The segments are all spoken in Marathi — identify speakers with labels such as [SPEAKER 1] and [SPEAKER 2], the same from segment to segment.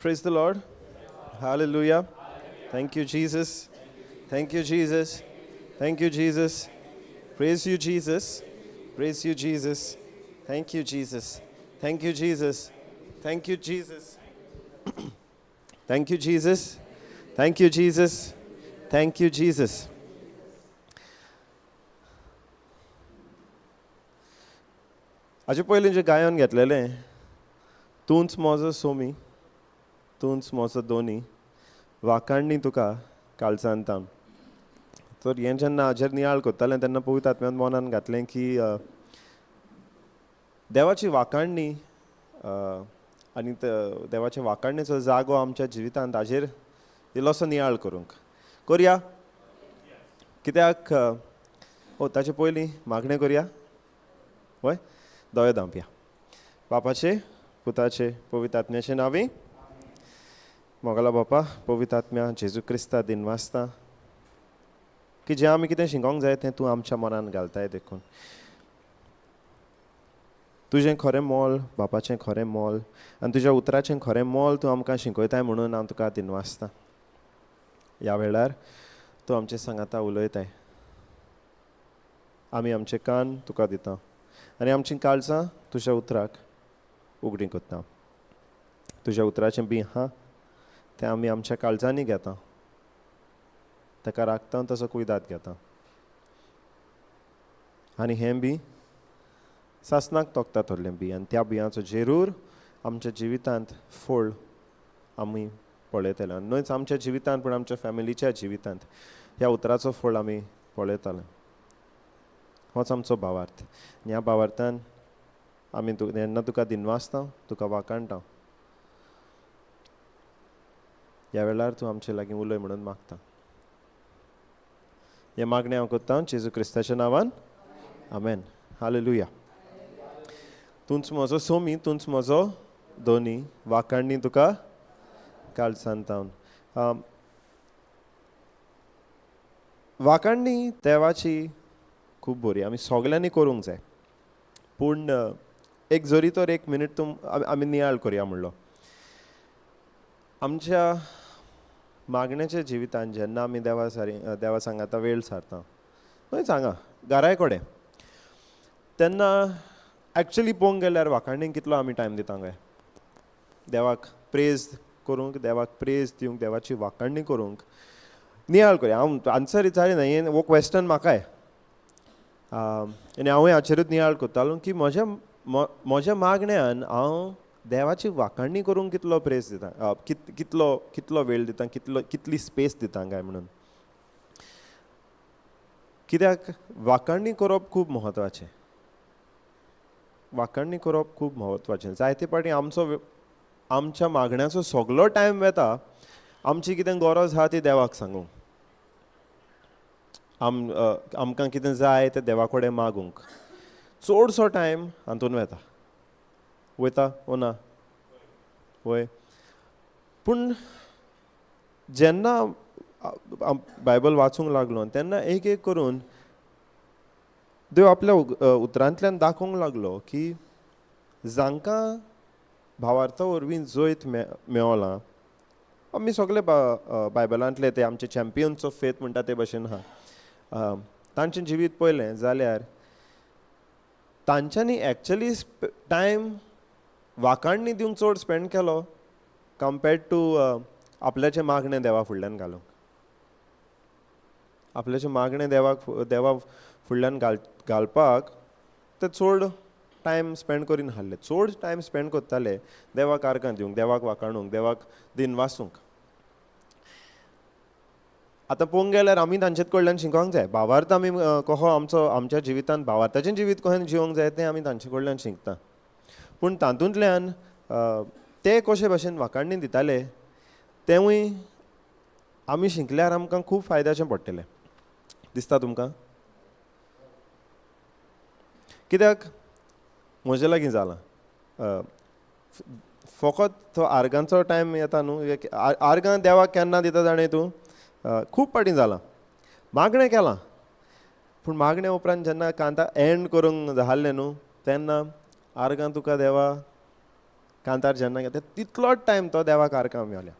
[SPEAKER 1] Praise the Lord. Hallelujah. Thank you, Jesus. Thank you, Jesus. Thank you, Jesus. Praise you, Jesus. Praise you, Jesus. Thank you, Jesus. Thank you, Jesus. Thank you, Jesus. Thank you, Jesus. Thank you, Jesus. Thank you, Jesus. हाचे पयलीं जे गायन घेतलेलें तूंच मोजो सोमी तूंच मोजो दोनी वाकाणणी तुका काळजांतावन. तर हें जेन्ना हाजेर नियाळ कोत्तालें तेन्ना पवित्र आत्म्यान मनान घातलें की देवाची वाकाणणी आनी देवाचे वाकाणणेचो जागो आमच्या जिवितांत हाजेर इल्लोसो नियाळ करूंक करया. कित्याक ताचे पयलीं मागणें करया. वय दोळे धांपया. बापाचे पुताचे पवित्र आत्म्याचे नांवी. मोगाला बापा पवित्र आत्म्या जेजू क्रिस्ता दिनवासता की जें आमी कितें शिकोंक जाय तें तूं आमच्या मनान घालताय देखून. तुजें खरें मोल बापाचें खरें मोल आनी तुज्या उतराचें खरें मोल तूं आमकां शिकयताय म्हणून हांव तुका दिनवासतां. ह्या वेळार तूं आमचे सांगाता उलयताय. आमी आमचे कान तुका दिता आनी आमचीं काळजां तुज्या उतराक उगडीं कोत्ता. तुज्या उतराचें बी आहा तें आमी आमच्या काळजांनी घेता. ताका राखता तसो कुयदाद घेता आनी हें बी सासणाक तोखता थोडलें बी आनी त्या बियांचो जेरूर आमच्या जिवितांत फळ आमी पळयतले. न्हयच आमच्या जिवितांत पूण आमच्या फॅमिलीच्या जिवितांत ह्या उतराचो फळ आमी पळयतले. होच आमचो भावार्थ. ह्या भावार्थान आमी जेन्ना तुका दिनवासता तुका वाकाणटा ह्या वेळार तूं आमचे लागीं उलय म्हणून मागता. हे मागणें हांव कोत्ता जेजू क्रिस्ताच्या नांवान. आमेन. हालेलुया. तूंच म्हजो सोमी तूंच म्हजो दोनी वाकाणणी तुका काळजांतावन. वाकाणणी देवाची खूब बरी आमी सगल्यांनी करूंक जाय. पूण एक जोरी तर एक मिनीट आमी नियाळ करया म्हणलो. आमच्या मागण्याच्या जिवितांत जेन्ना आमी देवा सांगाता वेळ सारता न्हय सांगा घराय कडेन तेन्ना एक्चुली पळोवंक गेल्यार वाकाणणेक कितलो आमी टायम दिता काय. देवाक प्रेज करूंक देवाक प्रेज दिवंक देवाची वाकाणणी करूंक नियाळ करया. हांव आन्सर विचारी न्हय हो क्वेश्चन म्हाकाय आनी हांवूय हाचेरूच नियाळ कोत्तालो की म्हज्या मागण्यान हांव देवाची वाकाणणी करूंक कितलो प्रेज दिता कितलो वेळ दिता कितली स्पेस दिता काय म्हणून. कित्याक वाकाणणी करप खूब म्हत्वाचें. वाकाणणी करप खूब म्हत्वाचें. जायते फावटी आमच्या मागण्याचो सगळो टायम वता आमची कितें गरज आहा ती देवाक सांगूंक. आमकां कितें जाय तें देवा कडेन मागूंक चडसो टायम हातून वयता वो ना वय. पूण जेन्ना बायबल वाचूंक लागलो तेन्ना एक एक करून देव आपल्या उतरांतल्यान दाखोवंक लागलो की जांकां भावार्था वरवीं जैत मेवलां आमी सगळे बायबलांतले ते आमचे चॅम्पियन्स ऑफ फेथ म्हणटा ते भशेन आहा. तांचें जिवीत पळयलें जाल्यार तांच्यांनी एक्चुली टायम वाकाणणी दिवंक चड स्पेंड केलो कंपेर्ड टू आपल्याचें मागणें देवा फुडल्यान घालूंक. आपल्याचें मागणें देवा फुडल्यान घालपाक ते चड टायम स्पेंड करीन नासले. चड टायम स्पेंड कोत्ताले देवाक आर्गां दिवंक देवाक वाकाणूंक देवाक दिन वासूंक. आतां पळोवंक गेल्यार आमी तांचेच कडल्यान शिकोंक जाय. भावार्थ आमी कसो आमच्या जिवितांत भावार्थाचें जिवीत कशें जिवंक जाय तें आमी तांचे कडल्यान शिकता. पूण तातूंतल्यान ते कशे भशेन वाकाणणी दिताले तेंवूय आमी शिकल्यार आमकां खूब फायद्याचें पडटलें दिसता तुमकां. कित्याक म्हजे लागीं जालां फकत तो आर्गांचो टायम येता न्हू. आर्गां देवाक केन्ना दिता जाणें तूं खूब पाटी जालां मागणें केलां पूण मागणे उपरांत जेन्ना कांता एंड करूंक जाल्लें न्हू तेन्ना आर्गां तुका देवा कांतार जेन्ना घेता तितलोच टायम तो देवाक आर्गां मेवल्या.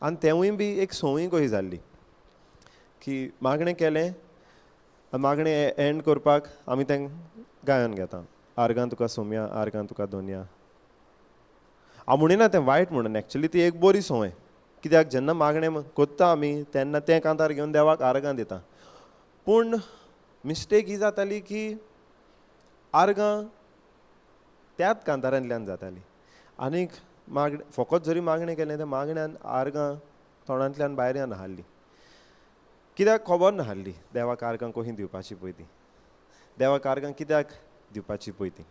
[SPEAKER 1] आनी तेवूय बी एक संवय कशी जाल्ली की मागणें केलें, मागणें एंड करपाक आमी तें गायन घेता. आर्गां तुका सोम्या, आर्गां तुका दोनया. हांव म्हणिना तें वायट म्हणून, एक्चुली ती एक बरी संवय. कित्याक जेन्ना मागणें कोत्ता आमी तेन्ना तें कांतार घेवन देवाक आर्गां दिता. पूण मिस्टेक ही जाताली की आर्गां त्याच कांतारांतल्यान जाताली. आनीक फकत जरी मागणें केलें त्या मागण्यान आर्गां तोंडांतल्यान भायर नाहाल्लीं. कित्याक खबर नाहाल्ली देवाक आर्गां कशीं दिवपाची पळय ती, देवाक आर्गां कित्याक दिवपाची पळय ती.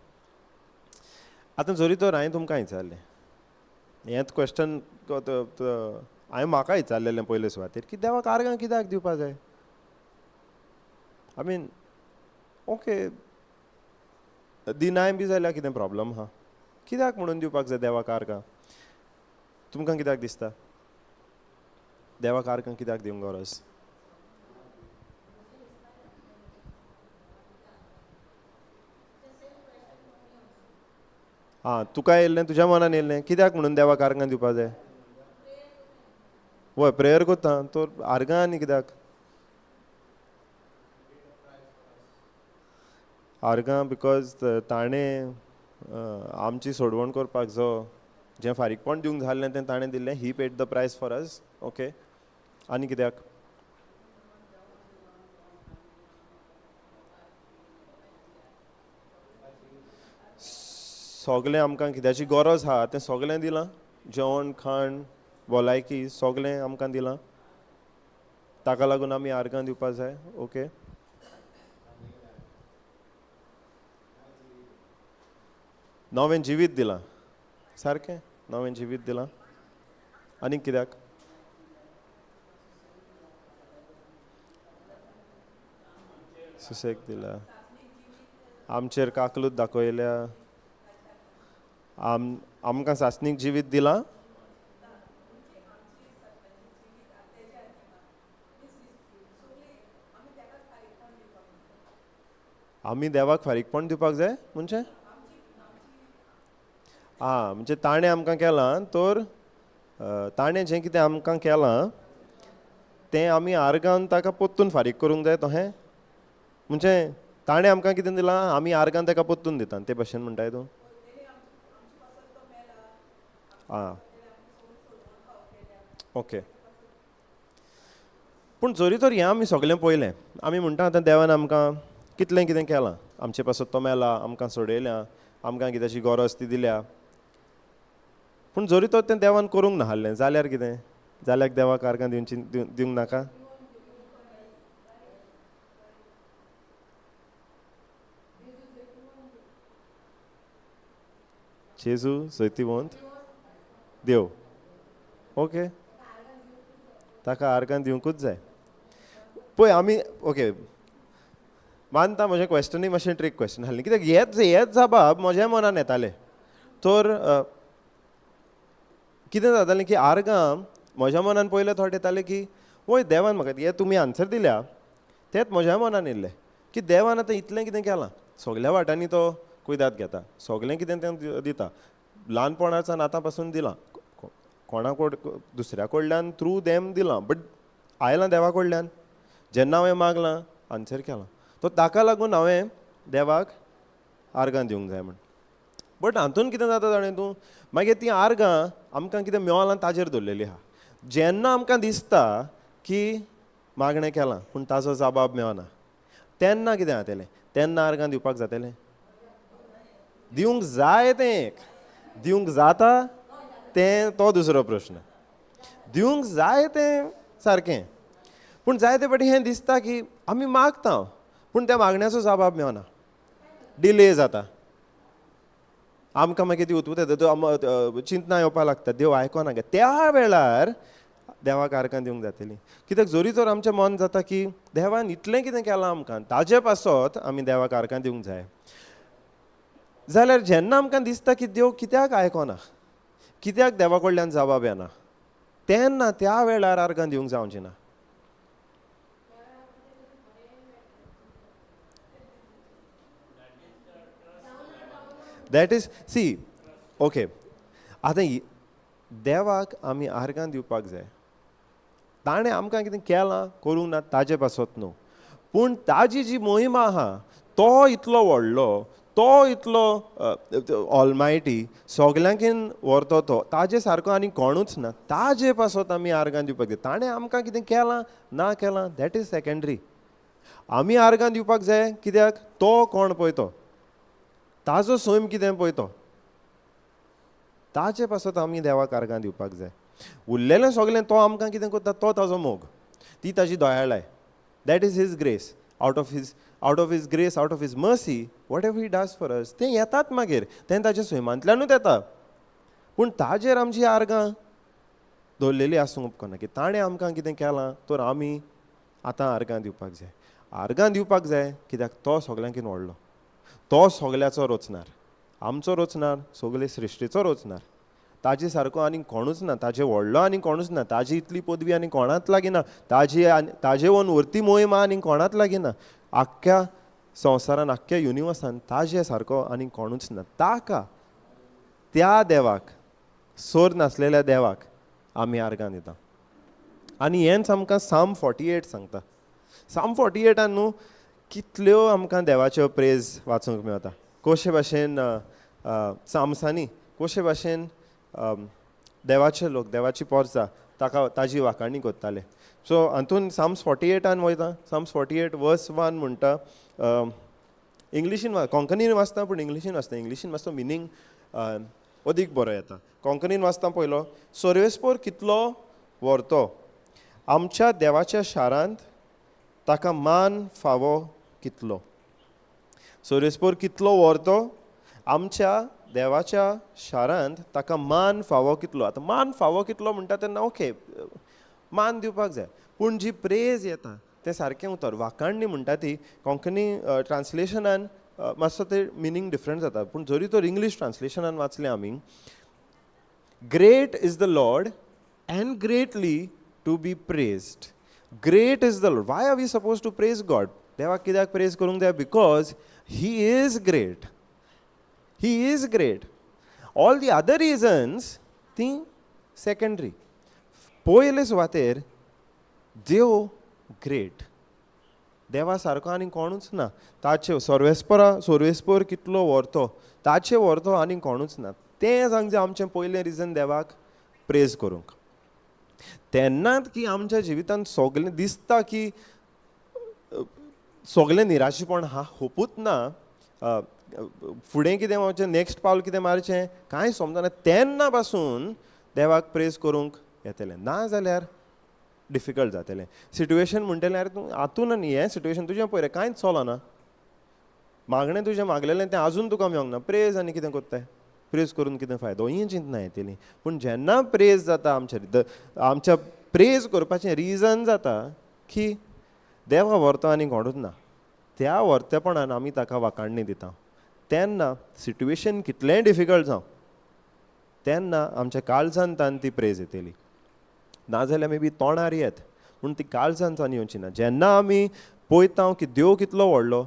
[SPEAKER 1] आतां जरी तर हांवें तुमकां विचारलें, हेंच क्वेश्चन हांवें म्हाका विचारलेलें पयले सुवातेर की देवाक आर्गां कित्याक दिवपा जाय. आय मीन ओके दिनाय बी जाल्यार कितें प्रॉब्लम आहा, कित्याक म्हणून दिवपाक जाय देवाक आर्गां. तुमकां कित्याक दिसता देवाक आर्गां कित्याक दिवंक गरज. आं तुका येयल्लें, तुज्या मनान येयल्लें कित्याक म्हणून देवाक आर्गां दिवपा जाय. वय प्रेयर कोत्ता तर आर्गां आनी कित्याक. आर्गां बिकॉज ताणें आमची सोडवण करपाक जो जें फारीकपण दिवंक जाय आसलें तें ताणें दिल्लें. ही पेड द प्रायस फॉर अस. ओके आनी कित्याक. सगलें आमकां कित्याची गरज आहा तें सगलें दिलां. जेवण खाण भलायकी सगलें आमकां दिलां. ताका लागून आमी आर्गां दिवपा जाय. ओके नवें जिवीत दिलां. सारकें नवें जिवीत दिलां. आनीक कित्याक. सुसेग दिला. आमचेर काकलूत दाखयल्या. आमकां सासणीक जिवीत दिलां. आमी देवाक फारीकपण दिवपाक जाय म्हणजे म्हणजे ताणें आमकां केलां तर ताणें जें कितें आमकां केलां तें आमी आर्गान ताका पोत्तून फारीक करूंक जाय. तशें म्हणजे ताणें आमकां कितें दिलां आमी आर्गान ताका पोत्तून दिता ते भशेन म्हणटाय तूं. आं ओके पूण जरी तर हें आमी सगलें पळयलें, आमी म्हणटा आतां देवान आमकां कितलें कितें केलां. आमचे पासत तो मेला, आमकां सोडयल्या, आमकां कित्याची गरज ती दिल्या. पूण जरी तर तें देवान करूंक नाहल्लें जाल्यार कितें. जाल्यार देवाक आर्गां दिवंक नाका. जेजू जैतिवंत देव. ओके ताका आर्गां दिवंकूच जाय. पळय आमी ओके मानता म्हजें क्वेश्चनूय मातशें ट्रीक क्वेश्चन आसलें कित्याक हेच जबाब म्हज्या मनान येताले. तर कितें जातालें की आर्गां म्हज्या मनान पयलें थॉट येतालें की वय देवान म्हाका हें तुमी आन्सर दिल्या तेंच म्हज्या मनान येयल्लें की देवान आतां इतलें कितें केलां. सगल्या वाटांनी तो कुयदाद घेता, सगलें कितें तें दिता, ल्हानपणाच्यान आतां पासून दिलां, कोणाक दुसऱ्या कडल्यान थ्रू देम दिलां. बट आयलां देवा कडल्यान. जेन्ना हांवें मागलां आन्सर केलां. तो ताका लागून हांवें देवाक आर्गां दिवंक जाय म्हण. बट हातून कितें जाता जाणें तूं मागीर तीं आर्गां आमकां कितें मेवलां ताजेर दवरलेलीं आहा. जेन्ना आमकां दिसता की मागणें केलां पूण ताजो जबाब मेळना तेन्ना कितें जातलें. तेन्ना आर्गां दिवपाक जातलें. दिवंक जाय तें एक, दिवंक जाता तें तो दुसरो प्रश्न. दिवंक जाय तें सारकें पूण जायते फावटी हें दिसता की आमी मागता पूण त्या मागण्याचो जबाब मेळना, डिले जाता. आमकां मागीर ती उतवता चिंतना येवपाक लागता देव आयकोना गे. त्या वेळार देवाक आर्गां दिवंक जातलीं. कित्याक जरी तर आमचें मन जाता की देवान इतलें कितें केलां आमकां ताजे पासत आमी देवाक आर्गां दिवंक जाय, जाल्यार जेन्ना आमकां दिसता की देव कित्याक आयकोना, कित्याक देवा कडल्यान जबाब येना, तेन्ना त्या वेळार आर्गां दिवंक जावचीं ना. दॅट इज सी ओके आतां देवाक आमी आर्गां दिवपाक जाय. ताणें आमकां कितें केलां करूंक ना ताजे पासत न्हू, पूण ताजी जी मोहिमा आहा तो इतलो व्हडलो, तो इतलो ऑलमायटी, सगल्यांकीन व्हरतो तो, ताजे सारको आनी कोणूच ना. ताजे पासत आमी आर्गां दिवपाक जाय. ताणें आमकां कितें केलां ना केलां दॅट इज सेकंडरी. आमी आर्गां दिवपाक जाय कित्याक तो कोण पळय तो, ताजो सैम कितें पळय तो, ताचे पासत आमी देवाक आर्गां दिवपाक जाय. उरलेलें सगलें तो आमकां कितें करता तो ताजो मोग, ती ताजी दयाळाय. That is his grace. Out of his grace, out of his mercy, whatever he does for us, तें येतात मागीर, तें ताच्या सैमांतल्यानूच येता. पूण ताजेर आमची आर्गां दवरलेली आसूंक उपकारना की ताणें आमकां कितें केलां तर आमी आतां आर्गां दिवपाक जाय. आर्गां दिवपाक जाय कित्याक तो सगल्यांकीन व्हडलो, तो सगल्याचो रोचणार, आमचो रोचणार, सगले सृश्टीचो रोचणार. ताजे सारको आनी कोणूच ना, ताजे व्हडलो आनी कोणूच ना, ताजी इतली पदवी आनी कोणाच लागीना, ताजे वन उरती मोहिमा आनी कोणाच लागीना. आख्ख्या संवसारान, आख्ख्या युनिवर्सान ताजे सारको आनी कोणूच ना. ताका, त्या देवाक, सोर नासलेल्या देवाक आमी आर्गां दिता. आनी हेंच आमकां साम 48 सांगता. साम 48 न्हू कितल्यो आमकां देवाच्यो प्रेज वाचूंक मेळटा. कशे भाशेन सामसांनी कशे भाशेन देवाचे लोक, देवाची पोरसां ताका ताजी वाखाणणी कोत्ताले. सो हातून साम्स 48 वयता. साम्स 48 वर्स 1 म्हणटा, इंग्लिशीन कोंकणीन वाचता पूण इंग्लिशीन वाचता मिनींग अदीक बरो येता. कोंकणीन वाचता पयलो, सर्वेस्पोर कितलो व्हरतो आमच्या देवाच्या शारांत ताका मान फावो कितलो. सर्वेस्पोर कितलो व्हरतो आमच्या देवाच्या शारांत ताका मान फावो कितलो. आतां मान फावो कितलो म्हणटा तेन्ना ओके मान दिवपाक जाय, पूण जी प्रेज येता तें सारकें उतर. वाखाणणी म्हणटा ती कोंकणी ट्रान्सलेशनान मातसो ते मिनींग डिफरंट जाता, पूण जरी तर इंग्लीश ट्रान्सलेशनान वाचलें आमी, great is the lord and greatly to be praised. Great is the lord. Why are we suppose to praise God. देवाक कित्याक प्रेज करूंक जाय? Because he is great. He is great. All the other reasons ती सेकंडरी. पयले सुवातेर देव ग्रेट. देवा सारको आनी कोणूच ना. ताचे सर्वेस्पोर कितलो व्हरतो ताचे व्हरतो आनी कोणूच ना. तें सांगचें आमचें पयलें रिजन देवाक प्रेज करूंक. तेन्नाच की आमच्या जिवितांत सगलें दिसता की सगलें निराशेपण हा, होपूच ना, फुडें कितें वचचें, नेक्स्ट पावल कितें मारचें कांय समजना, तेन्ना पासून देवाक प्रेज करूंक येतलें. ना जाल्यार डिफिकल्ट जातलें. सिट्युएशन म्हणटल्यार तूं हातून न्ही, हें सिट्युएशन तुजें पळय रे कांयच चलना, मागणें तुजें मागलेलें तें आजून तुका मेळोंक ना, प्रेज आनी कितें कोत्ताय, प्रेज करून कितें फायदो, ही चिंतना येतली. पूण जेन्ना प्रेज जाता आमच्या प्रेज करपाचें रिजन जाता की देवा व्हरतो आनी कोणूच ना, त्या व्हरतेपणान आमी ताका वाखाणणी दिता. तेन्ना सिट्युएशन कितलेंय डिफिकल्ट जावं तेन्ना आमच्या काळजांतान ती प्रेज येतली. नाजाल्यार मे बी तोंडार येत पूण ती काळजांतान येवची ना. जेन्ना आमी पळयता की देव कितलो व्हडलो,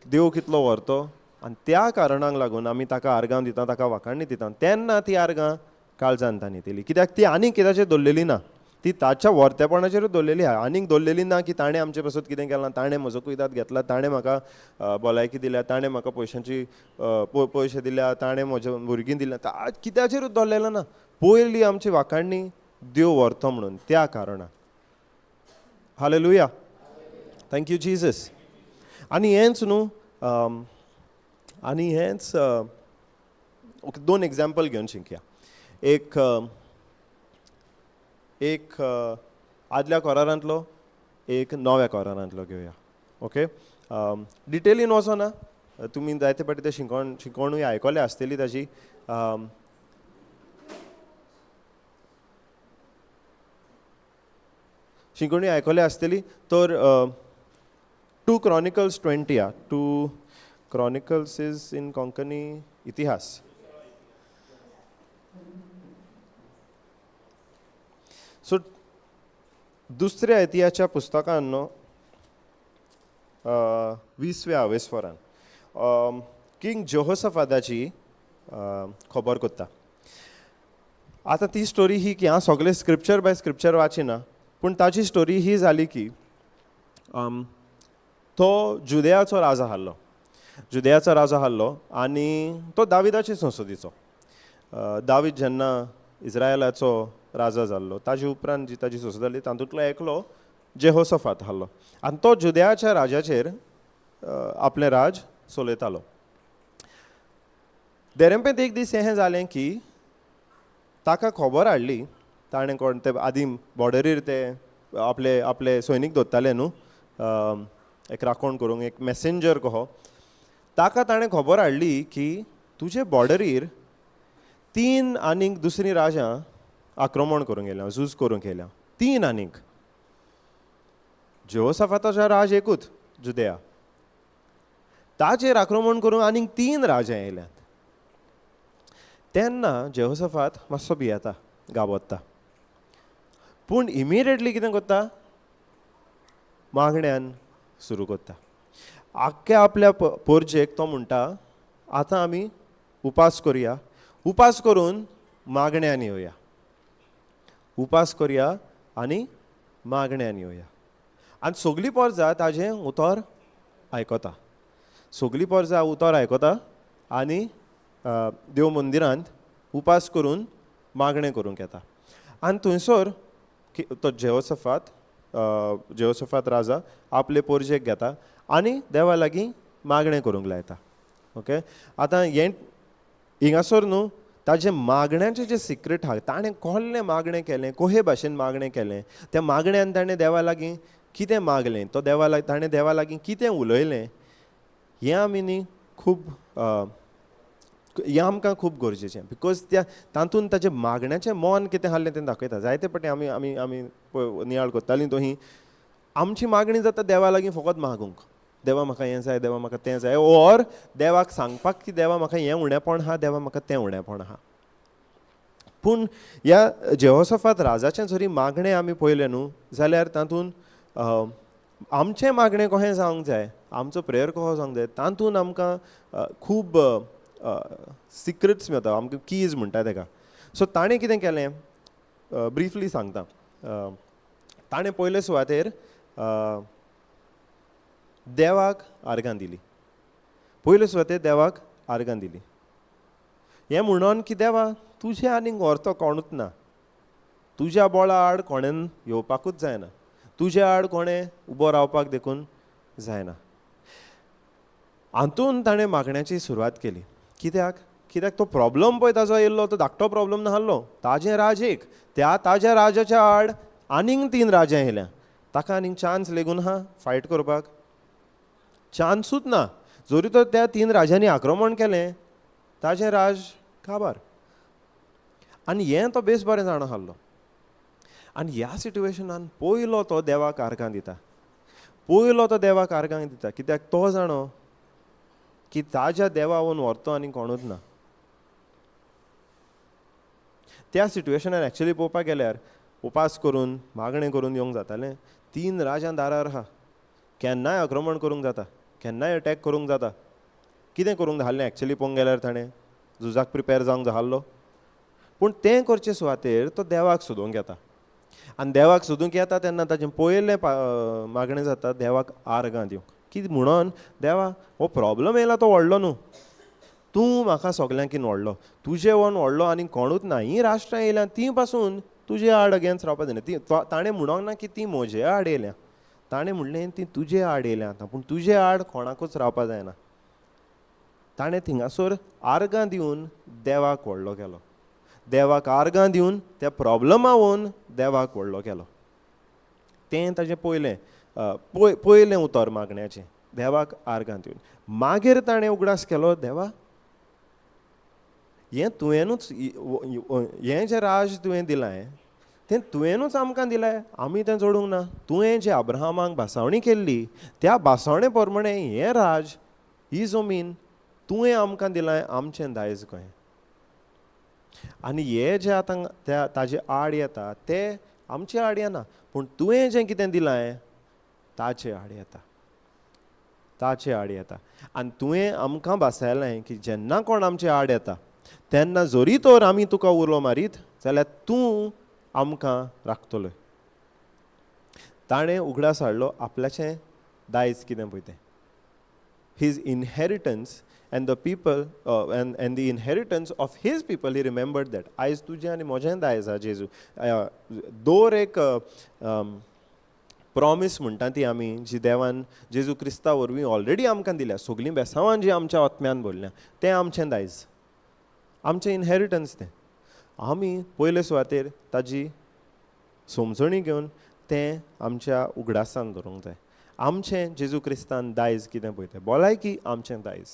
[SPEAKER 1] देव कितलो व्हरतो, आनी त्या कारणाक लागून आमी ताका आर्गां दिता, ताका वाखाणणी दिता, तेन्ना ती आर्गां काळजांतान येतली. कित्याक ती आनीक कित्याचेर दवरलेली ना, ती ताच्या व्हरतेपणाचेरूच दवरलेली आहा. आनीक दवरलेली ना की ताणें आमचे पासून कितें केलां, ताणें म्हजो कुयदाद घेतला, ताणें म्हाका भलायकी दिल्या, ताणें म्हाका पयशे दिल्या, ताणें म्हज्या भुरगीं दिल्या, कित्याचेरूच दवरलेलें ना. पयली आमची वाखाणणी देव व्हरतो म्हणून, त्या कारणान. Hallelujah, thank you Jesus. आनी हेंच न्हू, आनी हेंच दोन एग्जाम्पल घेवन शिंकया. एक आदल्या कोरारांतलो, एक नव्या कोरारांतलो घेवया. ओके, डिटेलीन वचोना, तुमी जायते फावटी ते शिकवणूय आयकले आसतली ताजी. शिकवणी आयकले आसतली. तर 2 Chronicles 20 2 Chronicles is in Konkani इतिहास. सो दुसऱ्या इतिहासाच्या पुस्तकान न्हू 20व्या वेस्वरान किंग जेहोशाफाताची खबर कोत्ता. आतां ती स्टोरी ही की हांव सगळे स्क्रिप्चर बाय स्क्रिप्चर वाचिना, पूण ताची स्टोरी ही जाली की तो जुदेयाचो राजा आहलो. जुदेयाचो राजा आहलो आनी तो दाविदाचे संसदीचो. दावीद जेन्ना इस्रायलाचो राजा जाल्लो ताजे उपरांत जी ताजी संसद जाली तातूंतलो एकलो जेहोसफात आहलो. आनी तो जुदेयाच्या राजाचेर आपलें राज चलयतालो. देरेंपेत एक दीस हें जालें की ताका खबर हाडली, ताणें कोण ते आदीं बॉर्डरीर ते आपले आपले सैनीक दवरताले न्हू एक राखण करूंक, एक मॅसेंजर कहो. ताका ताणें खबर हाडली की तुजे बॉर्डरीर 3 आनीक दुसरीं राजां आक्रमण करूंक येयल्या, झूज करूंक येयल्या. 3 आनीक. जेहोसफाताचो राज एकूच जुदेया, ताचेर आक्रमण करूंक आनीक 3 राजा येयल्यात. तेन्ना जेहोसफात मातसो भियेता, गाबोत्ता. पूण इमिडिएटली कितें करता, मागण्यान सुरू करता. आख्ख्या आपल्या पोरजेक तो म्हणटा आतां आमी उपास करुया, उपास करून मागण्यान येवया, उपास करुया आनी मागण्यान येवया. आनी सगळीं पोरजां ताजें उतर आयकता, सगळीं पोरजां उतर आयकता आनी देव मंदिरांत उपास करून मागणें करूंक येता. आनी थंयसर तो जेहोसफात राजा आपले पोरजेक घेता आनी देवा लागीं मागणें करूंक लायता. ओके, आतां हें हिंगासर न्हू ताजें मागण्याचें जें सिक्रेट आहा, ताणें कसलें मागणें केलें, कोहे भाशेन मागणें केलें, त्या मागण्यान ताणें देवा लागीं कितें मागलें, तो ताणें देवा लागीं कितें उलयलें, हें आमी न्ही खूब हें आमकां खूब गरजेचें. बिकॉज तातूंत ताचें मागण्याचें मन कितें आहलें तें दाखयता. जायते फावटी आमी आमी आमी नियाळ करतालीं तो ही आमची मागणी जाता देवा लागीं फकत मागूंक, देवा म्हाका हें जाय, देवा म्हाका तें जाय, ऑर देवाक सांगपाक की देवा म्हाका हें उणेंपण आहा, देवा म्हाका तें उणेंपण आहा. पूण ह्या जेहोसफात राजाचें जरी मागणें आमी पळयलें न्हू जाल्यार तातूंत आमचें मागणें कशें जावंक जाय, आमचो प्रेयर कसो जावंक जाय, तातूंत आमकां खूब सिक्रेट्स मेळटा, आमकां कीज म्हणटा तेका. सो ताणें कितें केलें ब्रिफली सांगता. ताणें पयले सुवातेर देवाक आर्गां दिली, पयले सुवातेर देवाक आर्गां दिली. हें म्हणून की देवा तुजें आनीक व्हरतो कोणूच ना, तुज्या बोळा आड कोणेन येवपाकूच जायना, तुज्या आड कोणें उबो रावपाक देखून जायना. हातून ताणें मागण्याची सुरवात केली. कित्याक कित्याक तो प्रॉब्लम पळय ताजो येयल्लो तो धाकटो प्रॉब्लम नाहलो. ताजें राज एक, ताज्या राजाच्या आड आनीक 3 राजा येयल्या, ताका आनीक चान्स लेगून आहा फायट करपाक, चान्सूच ना. जरी तर त्या 3 राजांनी आक्रमण केलें ताजें राज काबार. आनी हें तो बेस बरें जाणा आहलो. आनी ह्या सिट्युएशनान पयलो तो देवाक आर्गां दिता, पयलो तो देवाक आर्गां दिता. कित्याक तो जाणो की ताज्या देवा वोन व्हरतो आनी कोणूच ना. त्या सिट्युएशनान एक्चुली पळोवपाक गेल्यार उपास करून मागणें करून येवंक जातालें. 3 राजां दारार आहा, केन्नाय आक्रमण करूंक जाता, केन्नाय अटॅक करूंक जाता. कितें करूंक जाहलें एक्चुली पळोवंक गेल्यार ताणें झुजाक प्रिपेर जावंक जाहलो. पूण तें करचे सुवातेर तो देवाक सोदूंक येता. आनी देवाक सोदूंक येता तेन्ना ताचें पयलें मागणें जाता देवाक आर्गां दिवंक. कितें म्हणून देवा हो प्रॉब्लम येयला तो व्हडलो न्हू, तूं म्हाका सगल्यांकीन व्हडलो, तुजें वन व्हडलो आनी कोणूच ना. हीं राष्ट्रां येयल्यां ती पासून तुजे आड अगेन्स्ट रावपाक जायना. ती ताणें म्हणोंक ना की ती म्हजे आड येयल्या, ताणें म्हणलें ती तुजे आड येयल्या आतां, पूण तुजे आड कोणाकूच रावपाक जायना. ताणें थिंगासोर आर्गां दिवन देवाक व्हडलो केलो, देवाक आर्गां दिवन त्या प्रॉब्लमा वोन देवाक व्हडलो केलो. तें ताजें पयलें उतर मागण्याचें, देवाक आर्गां दिवन. मागीर ताणें उगडास केलो देवा हें तुवेंनूच, हें जें राज तुवें दिलां तें तुवेंनूच आमकां दिलां, आमी तें जोडूंक ना. तुवें जें अब्राहमाक भासावणी केल्ली त्या भासावणे प्रमाणें हें राज, ही जमीन तुवें आमकां दिलां, आमचें दायज कहें. आनी हें जें आतां ताजे आड येता तें आमचे आड येना, पूण तुवें जें कितें दिलां ताचे आड येता, ताचे आड येता. आनी तुवें आमकां भासायलें की जेन्ना कोण आमचे आड येता तेन्ना जरी तर आमी तुका उलो मारीत जाल्यार तूं आमकां राखतलो. ताणें उगडास हाडलो आपल्याचें दायज कितें पळय तें. His inheritance and the people and the inheritance of his people, he remembered that. आयज तुजें आनी म्हजें दायज आहा जेजू. दर एक प्रॉमीस म्हणटा ती आमी जी देवान जेजू क्रिस्ता वरवीं ऑलरेडी आमकां दिल्या, सगलीं बेसांवां जीं आमच्या आत्म्यान भरल्या, तें आमचें दायज, आमचें इनहेरिटन्स तें. आमी पयले सुवातेर ताजी समजणी घेवन तें आमच्या उगडासान दवरूंक जाय. आमचें जेजू क्रिस्तान दायज कितें पळय तें. भलायकी आमचें दायज,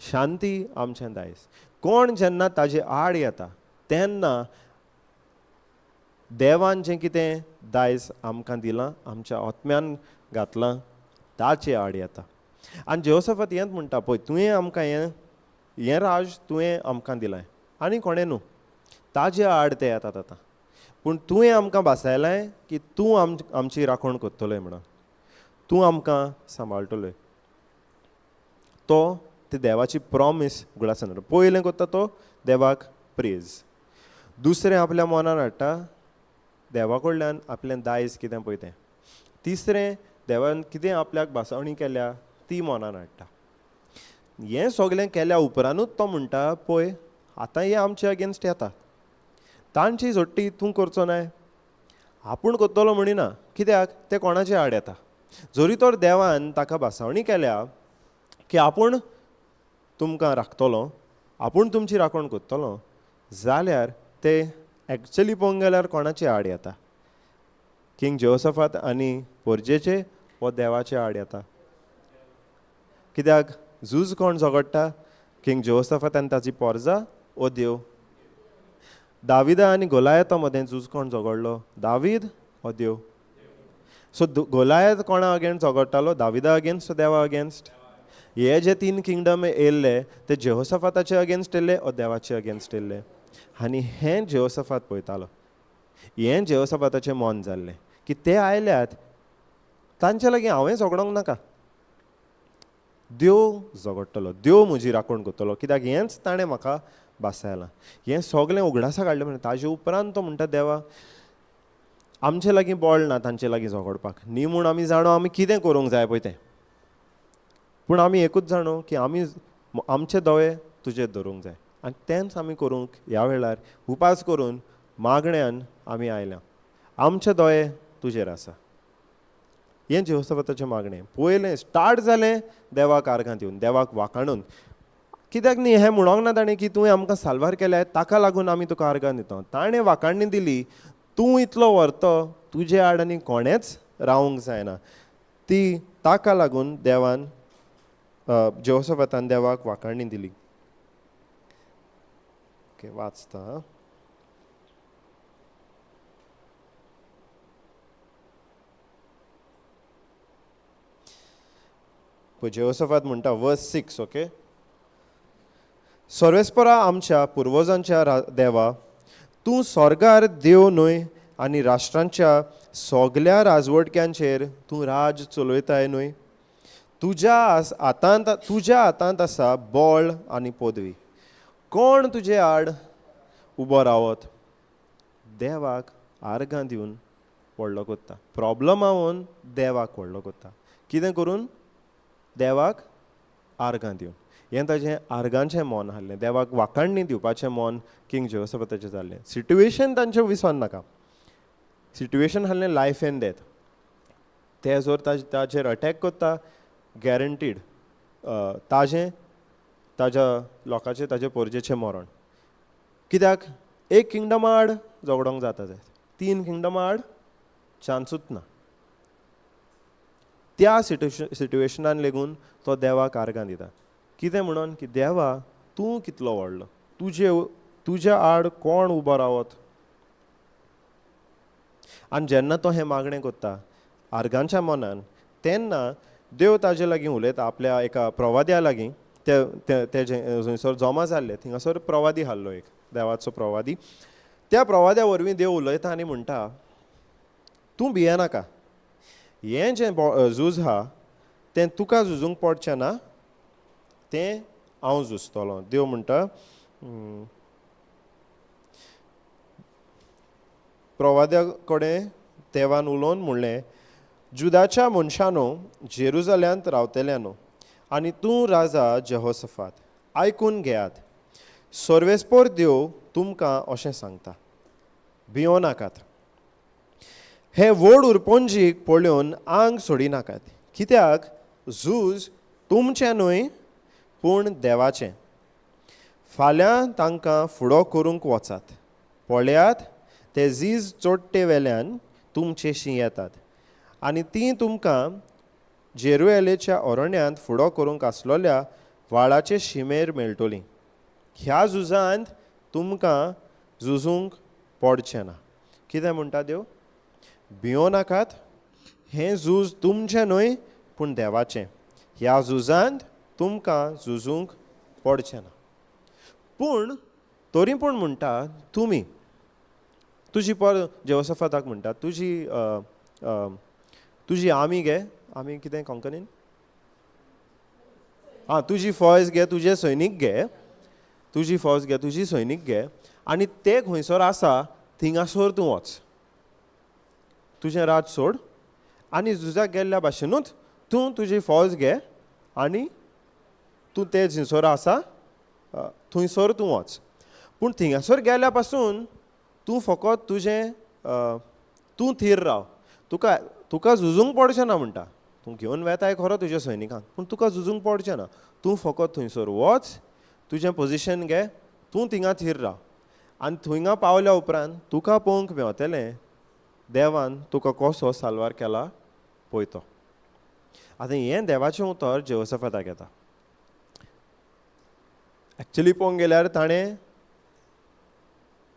[SPEAKER 1] शांती आमचें दायज. कोण जेन्ना ताजे आड येता तेन्ना देवान जें कितें दायज आमकां दिलां, आमच्या आत्म्यान घातलां, ताचे आड येता. आनी जेहोशाफात हेंच म्हणटा पळय, तुवें आमकां हें राज तुवें आमकां दिलां आनी कोणें न्हू, ताजे आड ते येतात आतां. पूण तुवें आमकां भासायलां की तूं आमची राखण करतलोय म्हणून, तूं आमकां सांबाळटलोय. तो ते देवाची प्रॉमीस उगडासान हाडटा. पयलें करता तो देवाक प्रेज. दुसरें आपल्या मनान हाडटा देवा कडल्यान आपलें दायज कितें पळय तें. तिसरें देवान कितें आपल्याक भासावणी केल्या ती मनान हाडटा. हें सगलें केल्या उपरांतूच तो म्हणटा पळय आतां हें आमचे अगेन्स्ट येता, तांची झोट्टी तूं करचो नाय, आपूण करतलो म्हणिना. कित्याक तें कोणाचे आड येता. जरी तर देवान ताका भासावणी केल्या की आपूण तुमकां राखतलो, आपूण तुमची राखण करतलो, जाल्यार ते एक्चुअली पळोवंक गेल्यार कोणाचे आड येता. किंग जेहोशाफात आनी पोरजेचे वो देवाचे आड येता. कित्याक झूज कोण झगडटा, किंग जेहोशाफात आनी ताची पोरजां वो देव. दाविदा आनी गोलायता मदें झूज कोण झगडलो, दावीद वो देव. सो गोलायत कोणा अगेन्स्ट झगडटालो, दाविदा अगेन्स्ट देवा अगेन्स्ट. हे जे 3 किंगडम येयल्ले ते जेहोशाफाताचे अगेन्स्ट येयल्ले ओ देवाचे अगेन्स्ट येयल्ले. आनी हें जेहोशाफात पळयतालो. हें जेहोशाफाताचें मन जाल्लें की ते आयल्यात तांचे लागीं हांवें झगडोंक नाका, देव झगडटलो, देव म्हजी राखण करतलो. कित्याक हेंच ताणें म्हाका भासायलां. हें सगलें उगडासा काडलें म्हणटा. ताजे उपरांत तो म्हणटा देवा आमचे लागीं बळ ना तांचे लागीं झगडपाक न्ही म्हूण आमी जाणो आमी कितें करूंक जाय पळय तें. पूण आमी एकूच जाणो की आमी आमचे दोळे तुजेर धरूंक जाय आनी तेंच आमी करूंक ह्या वेळार उपास करून मागण्यांन आमी आयल्या. आमचे दोळे तुजेर आसा. हें जेहोशाफाताचें मागणें. पयलें स्टार्ट जालें देवाक आर्गां दिवन, देवाक वाखाणून. कित्याक न्ही हें म्हणोंक ना ताणें की तुवें आमकां साल्वार केल्या ताका लागून आमी तुका आर्गां दिता. ताणें वाखाणणी दिली तूं इतलो व्हरतो तुजे आड आनी कोणेंच रावूंक जायना. ती ताका लागून देवान जेहोशाफातान देवाक वाखाणणी दिली. ओके वाचता. जेहोशाफात म्हणटा वर्स 6. ओके, सर्वेस्परा आमच्या पुर्वजांच्या देवा, तूं स्वर्गार देव न्हय आनी राष्ट्रांच्या सगल्या राजवटक्यांचेर तूं राज चलयताय न्हय. तुज्या हातांत आसा बळ आनी पदवी. कोण तुजे आड उबो रावत. देवाक आर्गां दिवन व्हडलो कोत्ता. प्रॉब्लम आवन देवाक व्हडलो कोत्ता. कितें करून देवाक आर्गां दिवन. हें ताजें आर्गांचें मन आहलें. देवाक वाखाणणी दिवपाचें मन किंग जेहोशाफाताचें जाल्लें. सिट्युएशन तांचें विसर नाका. सिट्युएशन आहलें लायफ एंड डेथ. ते जर ताचेर अटॅक करता गॅरंटीड ताज्या लोकांचें ताजे पोरजेचें मरण. कित्याक एक किंगडमा आड झगडोंक जाता जाय, 3 किंगडमा आड चान्सूच ना. त्या सिट्युएशनान लेगून तो देवाक आर्गां दिता. कितें म्हणून की देवा तूं कितलो व्हडलो, तुज्या आड कोण उबो रावत. आनी जेन्ना तो हें मागणें करता आर्गांच्या मनान तेन्ना देव ताजे लागीं उलयता. आपल्या एका प्रवाद्या लागीं ते थंयसर जमा जाल्ले थिंगासर प्रवादी हाडलो, एक देवाचो प्रवादी. त्या प्रवाद्या वरवीं देव उलयता आनी म्हणटा तूं भियेनाका. हें जें झूज आहा तें तुका झुजूंक पडचें ना, तें हांव झुजतलों. देव म्हणटा प्रवाद्या कडेन देवान उलोवन म्हणलें, जुदाच्या मनशानो, जेरुजल्यांत रावतल्यांनो, आनी तूं राजा जेहोसफात, आयकून घेयात. सर्वेस्पोर देव तुमकां अशें सांगता, भियो नाकात. हे व्हड उरपोंजीक पळोवन आंग सोडिनाकात, कित्याक झूज तुमचें न्हय पूण देवाचें. फाल्यां तांकां फुडो करूंक वचात. पळयात, ते झीज चोडटे वेल्यान तुमचेशीं येतात, आनी तीं तुमकां जेरुएलेच्या अरण्यांत फुडो करूंक आसलोल्या व्हाळाचे शिमेर मेळटलीं. ह्या झुजांत तुमकां झुजूंक पडचें ना. कितें म्हणटा देव? भियो नाकात. हें झूज तुमचें न्हय पूण देवाचें. ह्या झुजांत तुमकां झुजूंक पडचें ना. पूण तरी पूण म्हणटा, तुमी तुजी पर जेहोसफाताक म्हणटा, तुजी आमी घे. आमी कितें कोंकणीन? तुजी फौज घे, तुजे सैनीक घे. तुजी फौज घे, तुजी सैनीक घे, आनी ते खंयसर आसा थिंगासोर तूं वच. तुजें राज सोड आनी झुजाक गेल्ल्या भाशेनूच तूं तुजी फौज घे आनी तूं ते खंयसर आसा थंयसर तूं वच. पूण थिंगासर गेल्या पासून तूं फकत तूं थीर राव. तुका झुजूंक पडचें ना म्हणटा. तूं घेवन वेताय खरो तुज्या सैनिकांक, पूण तुका झुजूंक पडचें ना. तूं फकत थंयसर वच, तुजें पोजिशन घे, तूं थिंगा थीर राव. आनी थंयंगा पावल्या उपरांत तुका पळोवंक मेवतलें देवान तुका कसो साल्वार केला पळय तो. आतां हें देवाचें उतर जेहोसफाताक येता. एक्चुली पळोवंक गेल्यार ताणें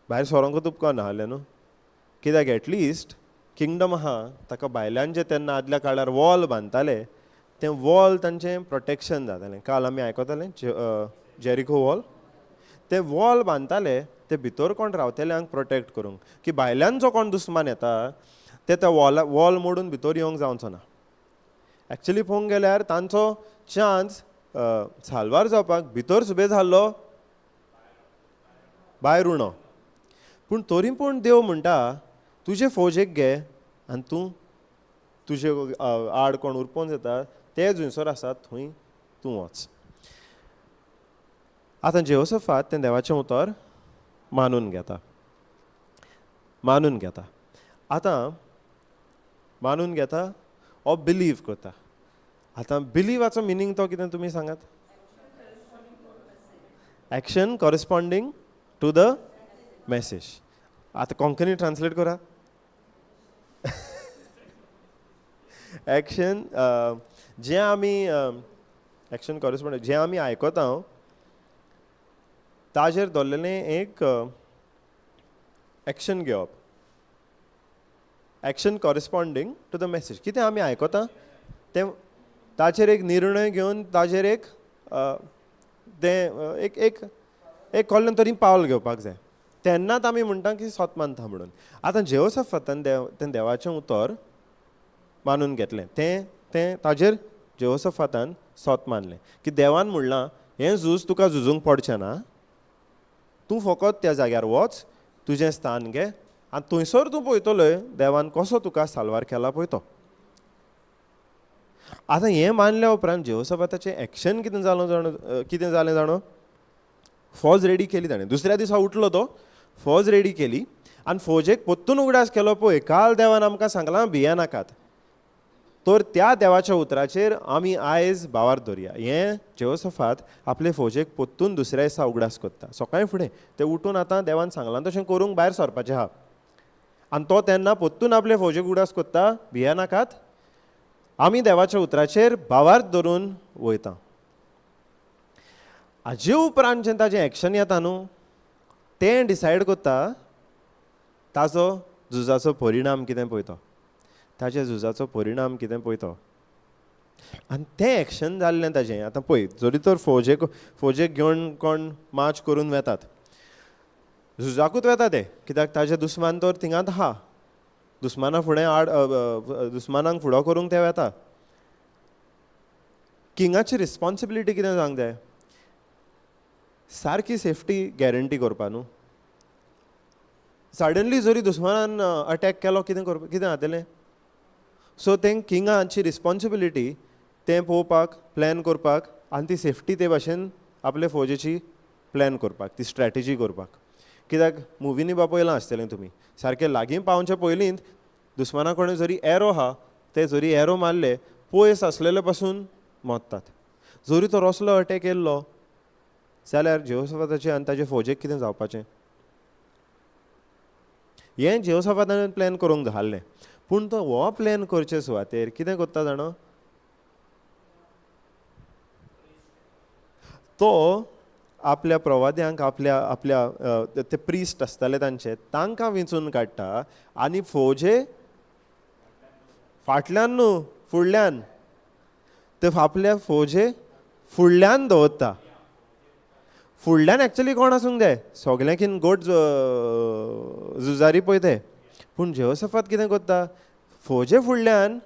[SPEAKER 1] भायर सोरोंकूच उपकारना आहलें न्हू. कित्याक एटलिस्ट किंगडम आहा ताका भायल्यान जे तेन्ना आदल्या काळार वॉल बांदताले, तें वॉल तांचें प्रोटेक्शन जातालें. काल आमी आयकतालें जेरिको वॉल. ते वॉल बांदताले ते भितर कोण रावतल्यांक प्रोटेक्ट करूंक, की भायल्यान जो कोण दुस्मान येता ते त्या वॉल मोडून भितर येवंक जावचो ना. एक्चुली पळोवंक गेल्यार तांचो चान्स साल्वार जावपाक भितर सुबेज जाल्लो, भायर उणो. पूण तरी पूण देव म्हणटा, तुजे फौजेक घे आनी तुजे आड कोण उरपोवन येता ते खंयसर आसात थंय तूं वच. आतां जेहोसफात तें देवाचें उतर मानून घेता. आतां मानून घेता ओ बिलीव करता. आतां बिलीवाचो मिनींग तो कितें तुमी सांगात? Action corresponding to the message. आतां कोंकणी ट्रान्सलेट करा. एक्शन जें आमी एक्शन कॉरेस्पॉन्डिंग जें आमी आयकता ताजेर धरलेलें एक एक्शन घेवप. Action corresponding to the message. कितें आमी आयकता तें ताचेर एक निर्णय घेवन ताचेर एक तें एक कसलें तरी पावल घेवपाक जाय. तेन्नाच आमी म्हणटा की सोत मानता म्हणून. आतां जेहोसफातान तें देवाचें उतर मानून घेतलें. तें ताचेर जेहोसफातान सोत मानलें की देवान म्हणलां, हें झूज तुका झुजूंक पडचें ना. तूं फकत त्या जाग्यार वच, तुजें स्थान घे आनी थंयसर तूं पळयतलोय देवान कसो तुका साल्वार केला पळय तो. आतां हें मानल्या उपरांत जेहोसफाताचें एक्शन कितें जालें जाणो? फौज रेडी केली ताणें. दुसऱ्या दिसा उठलो तो, फौज रेडी केली आनी फौजेक पोत्तून उगडास केलो, पळय काल देवान आमकां सांगलां भिये नाकात. तर त्या देवाच्या उतराचेर आमी आयज भावार धरया. हें जेहोसफात आपले फौजेक पोत्तून दुसऱ्या दिसा उगडास करता. सकाळीं फुडें ते उठून आतां देवान सांगलां तशें करूंक भायर सरपाचें आहा. आनी तो तेन्ना पोत्तून आपले फौजेक उगडास करता, भिये नाकात, आमी देवाच्या उतराचेर भावार धरून वयता. हाजे उपरांत जें ताजें एक्शन येता न्हू, तें डिसायड करता ताजो झुजाचो परिणाम कितें पळय तो. ताच्या झुजाचो परिणाम कितें पळय तो. आनी तें एक्शन जाल्लें ताजें. आतां पळय, जरी तर फौजेक घेवन कोण मार्च करून वेतात, झुजाकूच वेता ते, कित्याक ताजे दुस्मान तर थिंगात आहा. दुस्माना फुडें दुस्मानांक फुडो करूंक ते वेता. किंगाची रिस्पॉन्सिबिलिटी कितें जावंक जाय? सारकी सेफ्टी गॅरंटी करपा न्हू. सडनली जरी दुस्मानान अटॅक केलो कितें जातलें. सो तें किंगाची रिस्पॉन्सिबिलिटी तें पळोवपाक प्लॅन करपाक आनी ती सेफ्टी ते भाशेन आपले फौजेची प्लॅन करपाक ती स्ट्रॅटेजी करपाक. कित्याक मुवीनी बा पळयलां आसतलें तुमी सारकें लागीं पावचे पयलींच दुस्माना कडेन जरी एरो आहा ते जरी एरो मारले पयस आसलेले पासून मोत्तात. जरी तो रसलो अटॅक येयल्लो जाल्यार जेहोशाफाताचे आनी ताचे फौजेक कितें जावपाचें. हें जेहोशाफातान प्लॅन करूंक जाल्लें. पूण तो हो प्लॅन करचे सुवातेर कितें करता जाणो, तो आपल्या प्रवाद्यांक आपल्या आपल्या ते प्रिस्ट आसताले तांचे तांकां वेंचून काडटा आनी फौजे फाटल्यान न्हू फुडल्यान ते आपल्या फौजे फुडल्यान दवरता. फुडल्यान एक्चुअली कोण आसूंक जाय सगळ्यांकीन गोट झुजारी पळय ते. पूण जेहोशाफात कितें करता फौजे फुडल्यान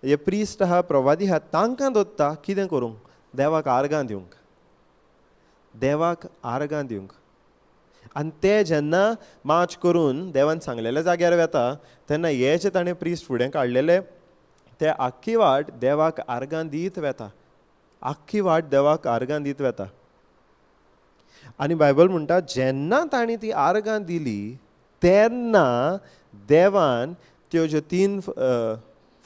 [SPEAKER 1] हे प्रिस्ट आहा प्रवादी आहा तांकां दवरता कितें करूंक देवाक आर्गां दिवंक. देवाक आर्गां दिवंक. आनी ते जेन्ना मार्च करून देवान सांगलेल्या जाग्यार वेता तेन्ना हे जे ताणें प्रिस्ट फुडें काडलेले ते आख्खी वाट देवाक आर्गां दीत वेता. आख्खी वाट देवाक आर्गां दीत वेता. आनी बायबल म्हणटा जेन्ना तांणी ती आर्गां दिली तेन्ना देवान त्यो ज्यो 3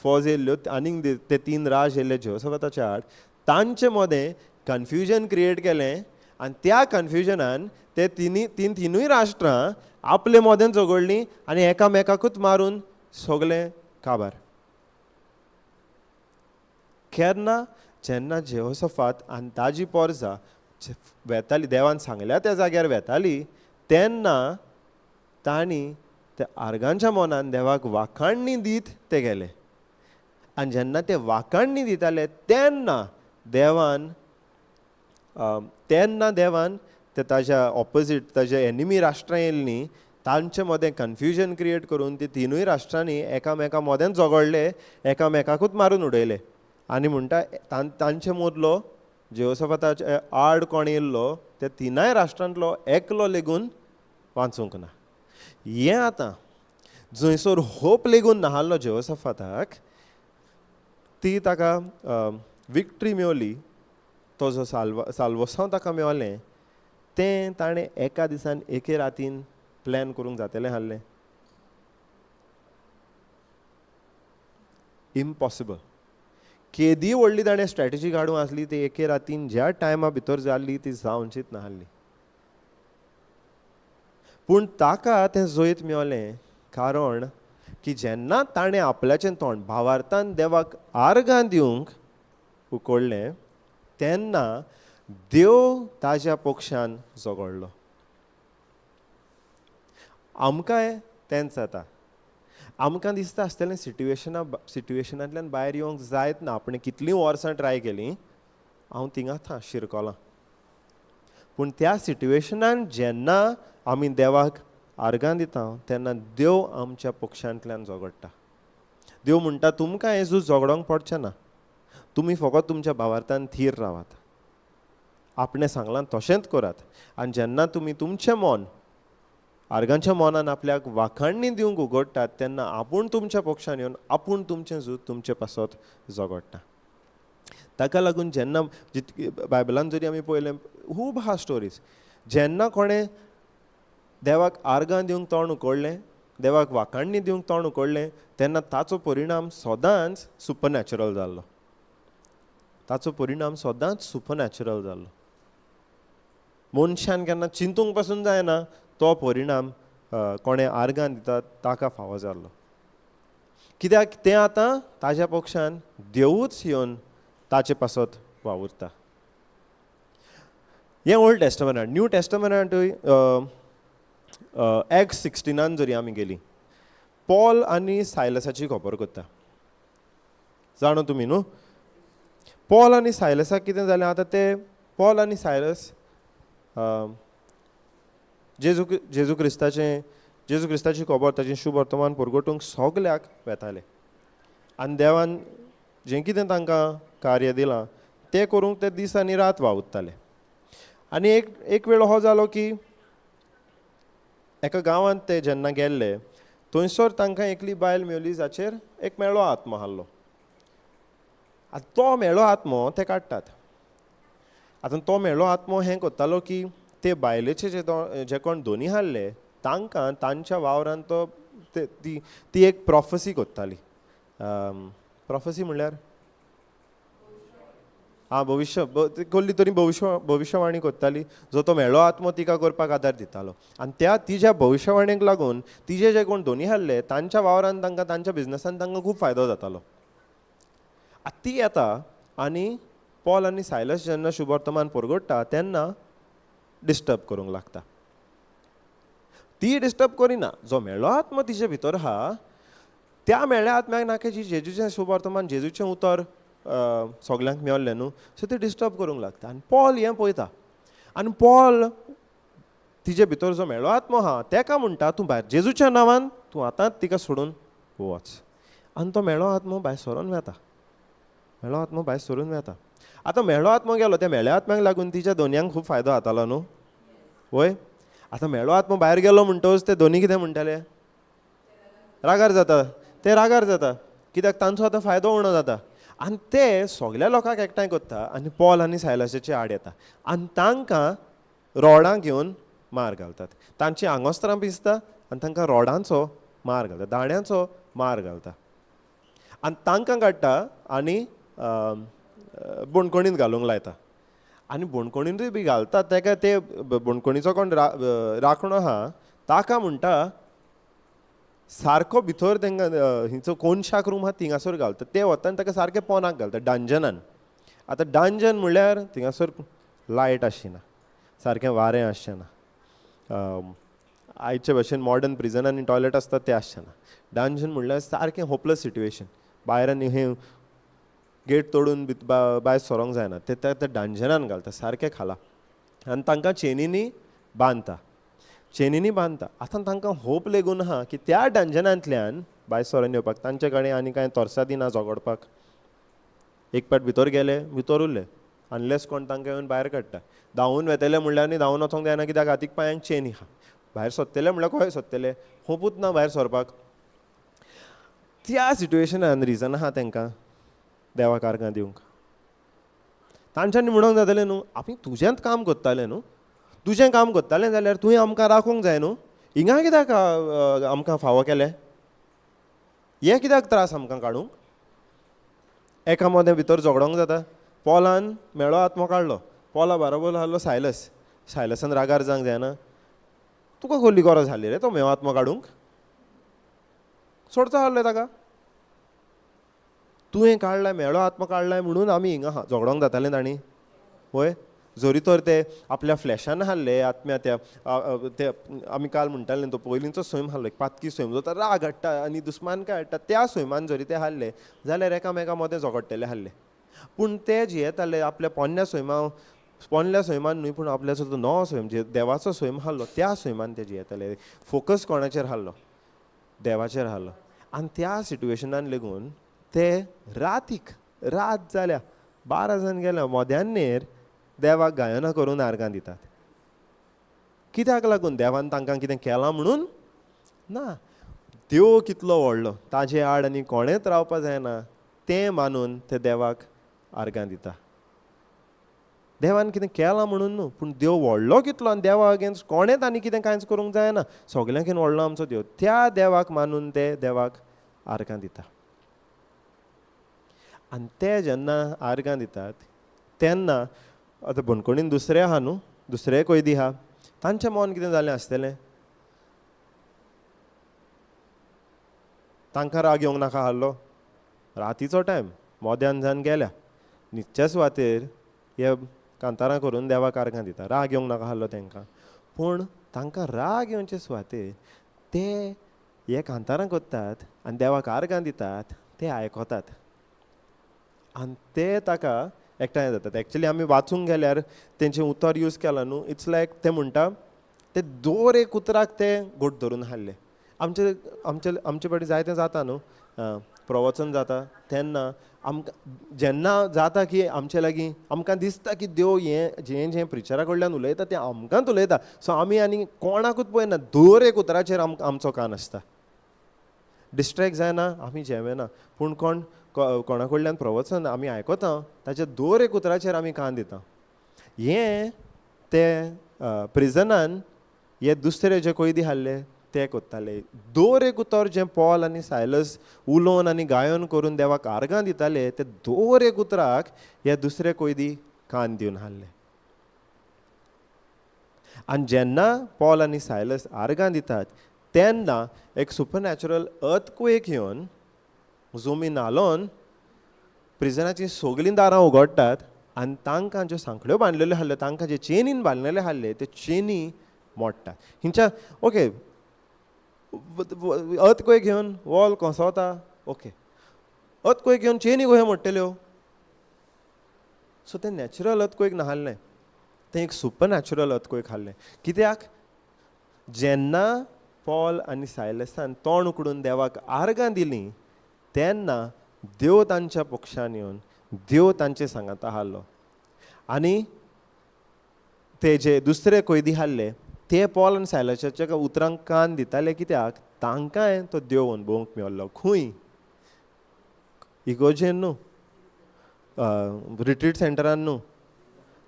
[SPEAKER 1] फौज येयल्ल्यो आनीक ते 3 राज येयल्ले जेहोशाफाताच्या आड तांचे मदें कन्फ्युजन क्रिएट केलें आनी त्या कन्फ्युजनान ते तिनूय राष्ट्रां आपले मदें झगडलीं आनी एकामेकाकूच मारून सगलें काबार. केन्ना जेन्ना जेहोशाफात आनी ताजी पोरसां वेताली देवान सांगल्या त्या जाग्यार वेताली तेन्ना तांणी त्या आर्गांच्या मोनान देवाक वाखाणणी दीत ते गेले. आनी जेन्ना ते वाखाणणी दिताले तेन्ना देवान ते ताज्या ऑपोजीट ताजे एनिमी राष्ट्रां येयल्लीं तांचे मदें कन्फ्युजन क्रिएट करून ती तिनूय राष्ट्रांनी एकामेका मदें झगडले एकामेकाकूच मारून उडयले. आनी म्हणटा तांचे मदलो जेहोशाफाताचे आड कोण येयल्लो त्या तिनाय राष्ट्रांतलो एकलो लेगून वाचूंक ना. हें आतां जंयसर होप लेगून नाहल्लो जेहोशाफाताक ती ताका विक्ट्री मेवली तो जो साल्वसांव ताका मेवलें तें ताणें एका दिसान एके रातीन प्लॅन करूंक जातलें आहलें. इम्पॉसिबल. केदी व्हडली ताणें स्ट्रॅटेजी काडूंक आसली ती एके रातीन ज्या टायमा भितर जाल्ली ती जावचीच नाहली. पूण ताका तें जैत मेवलें कारण की जेन्ना ताणें आपल्याचें तोंड भावार्थान देवाक आर्गां दिवंक उखडलें तेन्ना देव ताज्या पक्षान झगडलो. आमकांय तेंच जाता. आमकां दिसता आसतलें सिट्युएशनांतल्यान भायर येवंक जायत ना. आपणें कितलीं वर्सां ट्राय केलीं हांव थिंगां शिरकोलां. पूण त्या सिट्युएशनान जेन्ना आमी देवाक आर्गां दिता तेन्ना देव आमच्या पक्षांतल्यान झगडटा. देव म्हणटा तुमकां हें झूज झगडोंक पडचें ना. तुमी फकत तुमच्या भावार्थान थीर रावात. आपणें सांगलां तशेंच करात. आनी जेन्ना तुमी तुमचें मन आर्गांच्या मनान आपल्याक वाखाणणी दिवंक उगडटात तेन्ना आपूण तुमच्या पक्षान येवन आपूण तुमचें झूज तुमचे पासत झगडटा. ताका लागून जेन्ना बायबलान जरी आमी पळयलें खूब आहा स्टोरीज जेन्ना कोणें देवाक आर्गां दिवंक तोंड उखडलें देवाक वाखाणणी दिवंक तोंड उखडलें तेन्ना ताचो परिणाम सदांच सुपरनॅचरल जाल्लो. ताचो परिणाम सदांच सुपरनॅचरल जाल्लो. मनशान केन्ना चिंतूंक पासून जायना तो परिणाम कोणें आर्गां दिता ताका फावो जाल्लो. कित्याक तें आतां ताज्या पक्षान देवूच येवन ताचे पासत वावुरता. हें ओल्ड टेस्टमेंटांत. न्यू टेस्टमेंटांतूय एक्ट्स 16 जरी आमी गेलीं पॉल आनी सायलसाची खबर करता. जाणो तुमी न्हू पॉल आनी सायलसाक कितें जालें आतां ते पॉल आनी सायलस जेजू क्रिस्ताची खबर ताचें शुभ वर्तमान परगटूंक सगल्याक वेताले. आनी देवान जें कितें तांकां कार्य दिलां तें करूंक ते दीस आनी रात वावुरताले. आनी एक वेळ हो जालो की एका गांवांत ते जेन्ना गेल्ले थंयसर तांकां एकली बायल मेवली जाचेर एक मेळो आत्मो आसलो. आतां तो मेळो आत्मो ते काडटात. आतां तो मेळो आत्मो हें कोत्तालो की ते बायलेचे जे कोण दोनी आसले तांकां तांच्या वावरांत तो ती एक प्रोफेसी कोत्ताली. प्रोफेसी म्हणल्यार भविश्य कसली तरी भविश्यवाणी कोत्ताली जो तो मेळो आत्मो तिका करपाक आदार दितालो. आनी तिच्या भविश्यवाणीक लागून तिजे जे कोण दोनी आसले तांच्या वावरांत तांकां तांच्या बिझनसान तांकां खूब फायदो जातालो. ती येता आनी पॉल आनी सायलस जेन्ना शुभ वर्तमान परगट्टा तेन्ना डिस्टर्ब करूंक लागता. ती डिस्टर्ब करिना, जो मेळो आत्मो तिचे भितर आहा त्या मेळ्या आत्म्याक नाका जी जेजूचें शुभ वर्तमान जेजूचें उतर सगल्यांक मेळ्ळें न्हू, सो ती डिस्टर्ब करूंक लागता. आनी पॉल हें पळयता आनी पॉल तिचे भितर जो मेळो आत्मो आहा तेका म्हणटा तूं भायर जेजूच्या नांवान तूं आतांच तिका सोडून वच. आनी तो मेळो आत्मो भायर सरोन वेता. मेळो आत्मो भायर सरून वेता. आतां मेळो आत्मो गेलो त्या मेळ्या आत्म्याक लागून तिच्या दोनयांक खूब फायदो जातालो न्हू, वय. आतां मेळो आत्मो भायर गेलो म्हणटच ते दोनी कितें म्हणटाले, रागार जाता. ते रागार जाता कित्याक तांचो आतां फायदो उणो जाता. आनी ते सगल्या लोकांक एकठांय करता आनी पॉल आनी सायलासाचे आड येता आनी तांकां रोडां घेवन मार घालतात. तांची आंगोस्त्रां पिसता आनी तांकां रोडांचो मार घालता, दांड्यांचो मार घालता आनी तांकां काडटा आनी बोणकोणींत घालूंक लायता. आनी बोणकोणींतूय बी घालतात ताका ते बोणकोणीचो कोण राखणो आहा ताका म्हणटा सारको भितर तांकां हिचो कोनशाक रूम आहा थिंगासर घालता. ते वता आनी ताका सारके पोंदाक घालता डंजनान. आतां डंजन म्हणल्यार थिंगासर लायट आसचिना, सारकें वारें आसचें ना. आयचे भशेन मॉडर्न प्रिजनांनी टॉयलेट आसतात ते आसचेना. डंजन म्हणल्यार सारकें होपलेस सिट्युएशन. भायर आनी हें गेट तोडून भायर सरोंक जायना. ते डंजनान घालता सारकें खाला आनी तांकां चेनींनी बांदता. आतां तांकां होप लेगून आहा की त्या डंजनांतल्यान भायर सरोन येवपाक तांचे कडेन आनी कांय तोरसादी ना झगडपाक. एक पाट भितर गेले, भितर उरले, अनलेस कोण तांकां येवन भायर काडटा. धांवून वेतले म्हणल्यार न्ही धांवून वचोंक जायना कित्याक हातीक पांयांक चेनी आहा. भायर सोदतले म्हणल्यार खंय सोदतले, होपूच ना भायर सरपाक. त्या सिट्युएशनान रिजन आहा तांकां देवाक आर्गां दिवंक. तांच्यांनी म्हणूंक जातालें न्हू, आमी तुजेंच काम कोत्ताले न्हू, तुजें काम कोत्तालें जाल्यार तुवें आमकां राखूंक जाय न्हू. हिंगा कित्याक आमकां फावो केलें, हे कित्याक त्रास आमकां काडूंक. एका मदें भितर झगडोंक जाता. पॉलान मेळो आत्मो काडलो, पॉला बरोबर आहलो सायलसान रागार जावंक जायना. तुका कसली गरज आसली रे तो मेळो आत्मो काडूंक, सोडचो आहलो ताका. तुवें काडलाय मेळो आत्मो काडलाय म्हणून आमी हिंगा झगडोंक जातालें तांणी, वय. जोरी तर ते आपल्या फ्लॅशान हाडले आत्म्या ते आमी काल म्हणटाले तो पयलींचो सैम हाडलो एक पातकी सैम जो तर राग हाडटा आनी दुस्मानकाय हाडटा. त्या सैमान जरी ते हाडले जाल्यार एकामेका मदें झगडटले हाडले. पूण ते जियेताले आपल्या पोन्ल्या सैमान न्हय पूण आपल्याचो तो नवो सैम जे देवाचो सैम हाडलो त्या सैमान ते जियेताले. फोकस कोणाचेर हाडलो, देवाचेर हाडलो. आनी त्या सिट्युएशनान लेगून ते रात जाल्या 12 जावन गेल्या मोद्यान्नेर देवाक गायना करून आर्गां दितात. कित्याक लागून देवान तांकां कितें केलां म्हणून ना, देव कितलो व्हडलो ताजे आड आनी कोणेंच रावपा जायना तें मानून ते देवाक आर्गां दिता. देवान कितें केलां म्हणून न्हू, पूण देव व्हडलो कितलो आनी देवा अगेन्स्ट कोणेंच आनी कितें कांयच करूंक जायना. सगल्यांकीन व्हडलो आमचो देव. त्या देवाक मानून ते देवाक आर्गां दिता. आनी ते जेन्ना आर्गां दितात तेन्ना आतां बोणकोणीन दुसरे आहा न्हू, दुसरे कोयदी आहा, तांचें मन कितें जालें आसतलें. तांकां राग येवंक नाका आहलो. रातीचो टायम मोद्यान जावन गेल्या, न्हिदच्या सुवातेर हे कांतारां करून देवाक आर्गां दिता. राग येवंक नाका आहलो तांकां. पूण तांकां राग येवचे सुवातेर ते हे कांतारां कोत्तात आनी देवाक आर्गां दितात, ते आयकतात आनी ते ताका एकठांय जातात. एक्चुली आमी वाचूंक गेल्यार तेंचें उतर यूज केलां न्हू. इट्स लायक ते म्हणटा ते दोर एक उतराक ते घोट धरून हाडले. आमचे पाटी जायतें जाता न्हू, प्रवचन जाता तेन्ना आमकां जेन्ना जाता की आमचे लागीं आमकां दिसता की देव हें जें प्रिचरा कडल्यान उलयता तें आमकांच उलयता, सो आमी आनी कोणाकूच पळयना, दर एक उतराचेर आमचो कान आसता. डिस्ट्रॅक्ट जायना आमी जेवेना, पूण कोणा कडल्यान प्रवचन आमी आयकता ताच्या दर एक उतराचेर आमी कान दिता. हें ते प्रिजनान हे दुसरे जे कैदी आसले ते कोत्ताले. दर एक उतर जें पॉल आनी सायलस उलोवन आनी गायन करून देवाक आर्गां दिताले, ते दर एक उतराक हे दुसरे कैदी कान दिवन आसले. आनी जेन्ना पॉल आनी सायलस आर्गां दितात तेन्ना एक सुपरनॅचरल अर्थक्वेक येवन जमीन हालोवन प्रिजनाची सगळीं दारां उगडटात आनी तांकां ज्यो सांखळ्यो बांदलेल्यो आसल्यो, तांकां जे चेनीन बांदलेले आसले ते चेनी मोडटात. हिंच्या ओके अर्थक्वेक घेवन वॉल कोसळता, ओके अर्थक्वेक घेवन चेनी कशें मोडटल्यो? सो तें नॅचरल अर्थक्वेक नासलें, तें एक सुपरनॅचरल अर्थक्वेक आसलें. कित्याक जेन्ना पॉल आनी सायलसान तोंड उकडून देवाक आर्गां दिलीं तेन्ना देव तांच्या पक्षान येवन देव तांचे सांगाता आसलो. आनी ते जे दुसरे कैदी आसले ते पॉल आनी सायलसाच्या उतरांक कान दिताले, कित्याक तांकांय तो देव अणभवूंक मेळ्ळो. खंय? इगोजेन न्हू, रिट्रीट सेंटरान न्हू.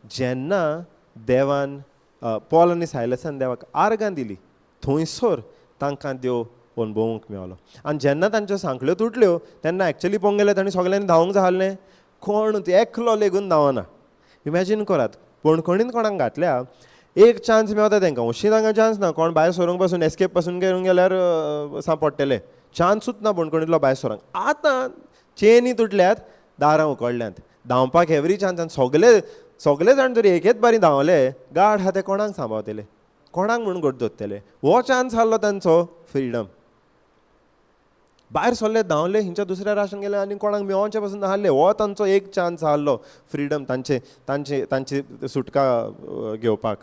[SPEAKER 1] जेन्ना देवान पॉल आनी सायलसान देवाक आर्गां दिली थंयसर तांकां देव अणभवूंक मेळ्ळो. आनी जेन्ना तांच्यो सांखळ्यो तुटल्यो तेन्ना एक्चुली पळोवंक गेल्यार तांणी सगल्यांनी धांवूंक जाय आसलें, कोण एकलो लेगून धांवना. इमॅजीन करात, कोणीन कोणाक घातल्या एक चान्स मेळता तांकां, अशी तांकां चान्स ना. कोण भायर सरूंक पासून एस्केप पासून करूंक गेल्यार सांपडटले, चान्सूच ना कोणकोणीतलो भायर सरूंक. आतां चेनी तुटल्यात, दारां उकडल्यांत, धांवपाक एवरी चान्स. आनी सगळे जाण जरी एकेच बारी धांवले, गार्ड आहा ते कोणाक सांबाळटले, कोणाक म्हणून घट धरतले? हो चान्स आसलो तांचो फ्रिडम. भायर सरले, धांवले, हिंच्या दुसऱ्या राष्ट्रान गेले आनी कोणाक मेळोवचे पासून नासले. हो तांचो एक चान्स आसलो फ्रिडम तांची सुटका घेवपाक.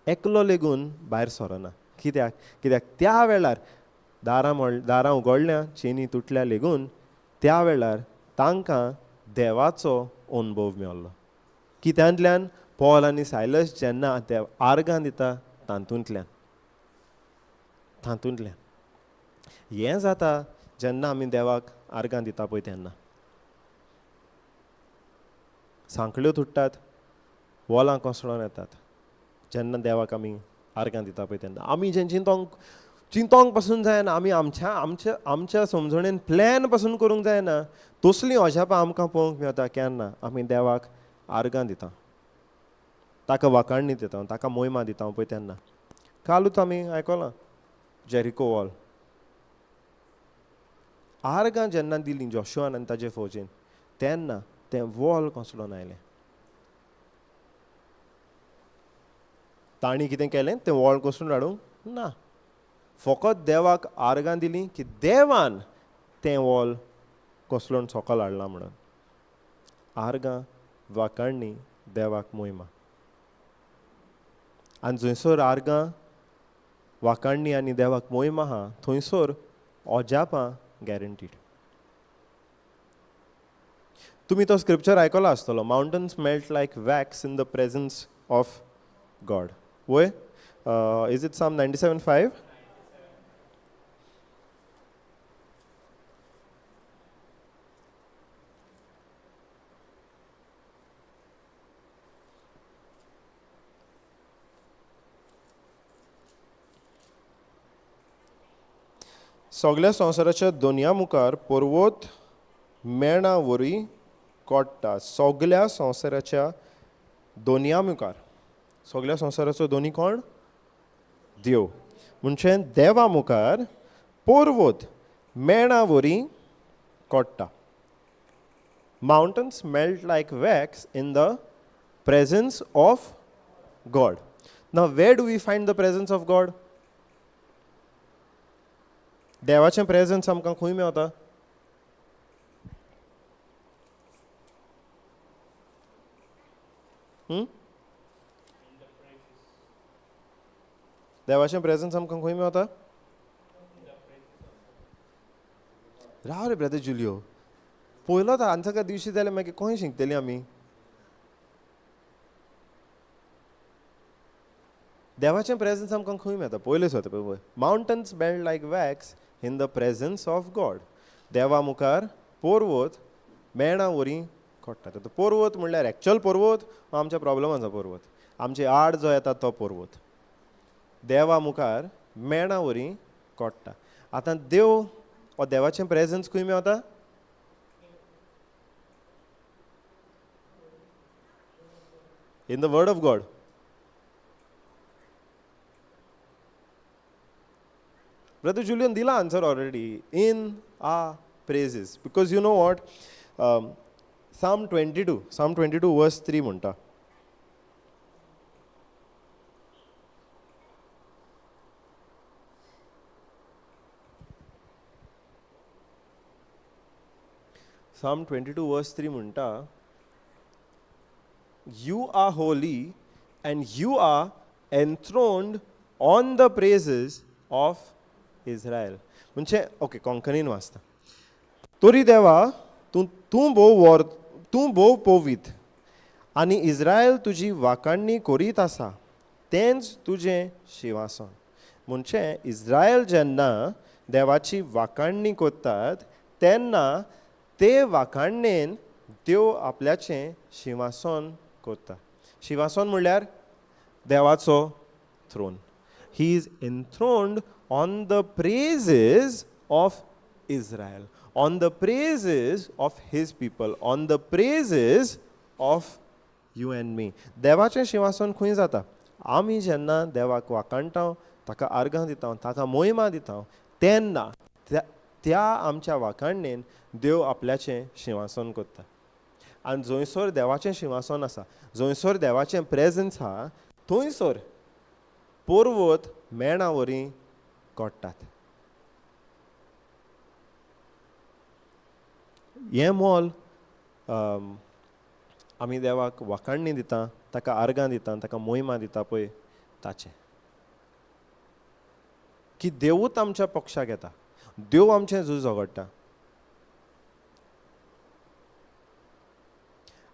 [SPEAKER 1] एकलो लेगून भायर सरना. कित्याक त्या वेळार दारां उगडल्या, चेनी तुटल्या लेगून त्या वेळार तांकां देवाचो अणभव मेळ्ळो. कित्यांतल्यान? पॉल आनी सायलस जेन्ना ते आर्गां दिता तातूंतल्यान. हें जाता जेन्ना आमी देवाक आर्गां दिता पळय तेन्ना. सांखळ्यो तुट्टात, वॉलां कोसळोन येतात, जेन्ना देवाक आमी आर्गां दिता पळय तेन्ना. आमी जें चिंतोंक पासून जायना, आमी आमच्या समजणेन प्लॅन पासून करूंक जायना, तसलीं अजापां आमकां पळोवंक मेळटा केन्ना आमी देवाक आर्गां दिता, ताका वाखाणणी दिता, ताका मोहिमा दिता पळय तेन्ना. कालूच आमी आयकलां जेरिको वॉल. आर्गां जेन्ना दिलीं जोशुआन आनी ताचे फौजेन तेन्ना तें वॉल कोसळोन आयलें. तांणी कितें केलें? तें वॉल कोसळून हाडूंक ना, फकत देवाक आर्गां दिलीं की देवान तें वॉल कोसळोन सकयल हाडलां म्हणून. आर्गां, वाखाणणी, देवाक मोहिमा. आनी जंयसर आर्गां, वाखाणणी आनी देवाक मोहिमा आहा थंयसर अजापां गॅरंटीड. तुमी तो स्क्रिप्चर आयकलो आसतलो, mountains melt like wax in the presence of God. वय इज इट साम 97:5? सगळ्या संवसाराच्या दोनया मुखार पर्वत मेणा वरी कोडटा. सगळ्या संवसाराच्या दोनया मुखार. सगळ्या संवसाराचो दोनी कोण? देव. म्हणजे देवा मुखार पर्वत मेणा वरी कोडटा. Mountains melt like wax in the presence of God. Now, where do we find the presence of God? देवाचें प्रेझन्स आमकां खंय मेळटा? देवाचें प्रेझन्स आमकां खंय मेळटा? राव रे ब्रदर जुलियो, पयलो आमच्या दिवशी जाल्यार मागीर खंय शिंकतली आमी. देवाचें प्रेझन्स आमकां खंय मेळटा पयलें स्वता पळय. Mountains bend like wax in the presence of God. देवा मुखार पर्वत मेणा वरी कोडटात. आतां पर्वत म्हणल्यार एक्चुअल पर्वत हो आमच्या प्रॉब्लमाचो पर्वत. आमची आड जो येता तो पर्वत देवा मुखार मेणा वरी कोडटा. आतां देव हो देवाचें प्रेझन्स खंय मेळटा. In the word of God. Brother Julian dila answer already. In our praises. Because you know what? Psalm 22 verse 3 म्हणटा. Psalm 22 verse 3 म्हणटा. You are holy and you are enthroned on the praises of Israel. म्हणजे ओके कोंकणीन वाचता. तोरी देवा तूं भोव पवित्र आनी इस्रायल तुजी वाखाणणी करीत आसा तेंच तुजें शिंवासन. म्हणजे इस्रायल जेन्ना देवाची वाखाणणी करतात तेन्ना ते वाखाणणेन देव आपल्याचें शिंवासन करता. शिंवासन म्हणल्यार देवाचो throne. He is enthroned on the praises of Israel, on the praises of his people, on the praises of you and me. देवाचें शिंवासन खंय जाता. आमी जेन्ना देवाक वाखाणटा, ताका आर्गां दिता, ताका मोहिमा दिता, तेन्ना त्या आमच्या वाखाणणेन देव आपल्याचें शिंवासन करता. आनी जंयसर देवाचें शिंवासन आसा, जंयसर देवाचें प्रेझन्स आहा, थंयसर पर्वत मेणा वरी कोडटात. हें मोल आमी देवाक वाखाणणी दिता, ताका आर्गां दिता, ताका मोहिमा दिता पळय ताचें. की देवूच आमच्या पक्षाक येता. देव आमचें झूज झगडटा.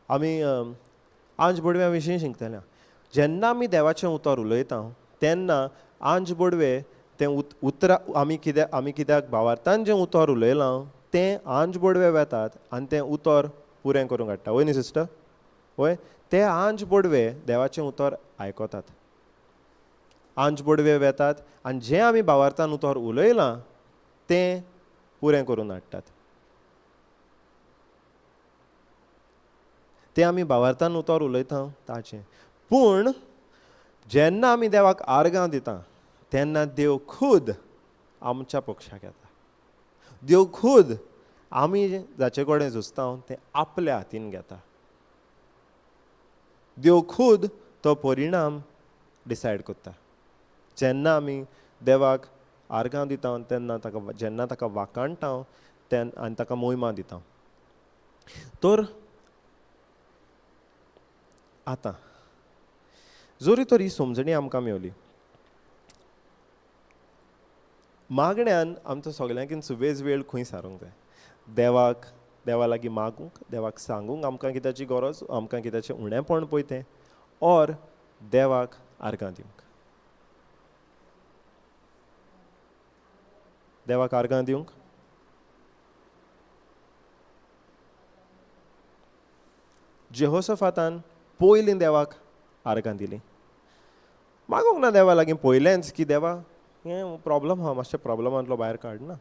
[SPEAKER 1] आमी आंज बडव्या विशीं शिकतले. जेन्ना आमी देवाचें उतर उलयता तेन्ना आंज बडवे तें उतरां आमी कित्याक भावार्थान जें उतर उलयलां तें आंज बडवे वेतात आनी तें उतर पुरें करूंक हाडटा. वय न्ही सिस्टर. वय ते आंज बडवे देवाचें उतर आयकतात. आंज बडवे वेतात आनी जें आमी भावार्थान उतर उलयलां तें पुरें करून हाडटात. तें आमी भावार्थान उतर उलयता ताचें. पूण जेन्ना आमी देवाक आर्गां दिता तेन्ना देव खूद आमच्या पक्षाक येता. देव खूद आमी जाचे कडेन झुजता तें आपल्या हातीन घेता. देव खूद तो परिणाम डिसायड करता. जेन्ना आमी देवाक आर्गां दिता तेन्ना ताका जेन्ना ताका वाखाणटा आनी ताका मोहिमा दिता. तर आतां जोरी तर ही समजणी आमकां मेवली. मागण्यान आमचो सगळ्यांकीन सुबेज वेळ खंय सारूंक जाय. देवा लागीं मागूंक, देवाक सांगूंक आमकां कित्याची गरज, आमकां कित्याचें उणेंपण पळय तें, ऑर देवाक आर्गां दिवंक. देवाक आर्गां दिवंक. जेहोसफातान पयलीं देवाक आर्गां दिलीं. मागूंक ना देवा लागीं पयलेंच की देवा हें प्रॉब्लम आहा, मातशें प्रॉब्लमांतलो भायर काड ना.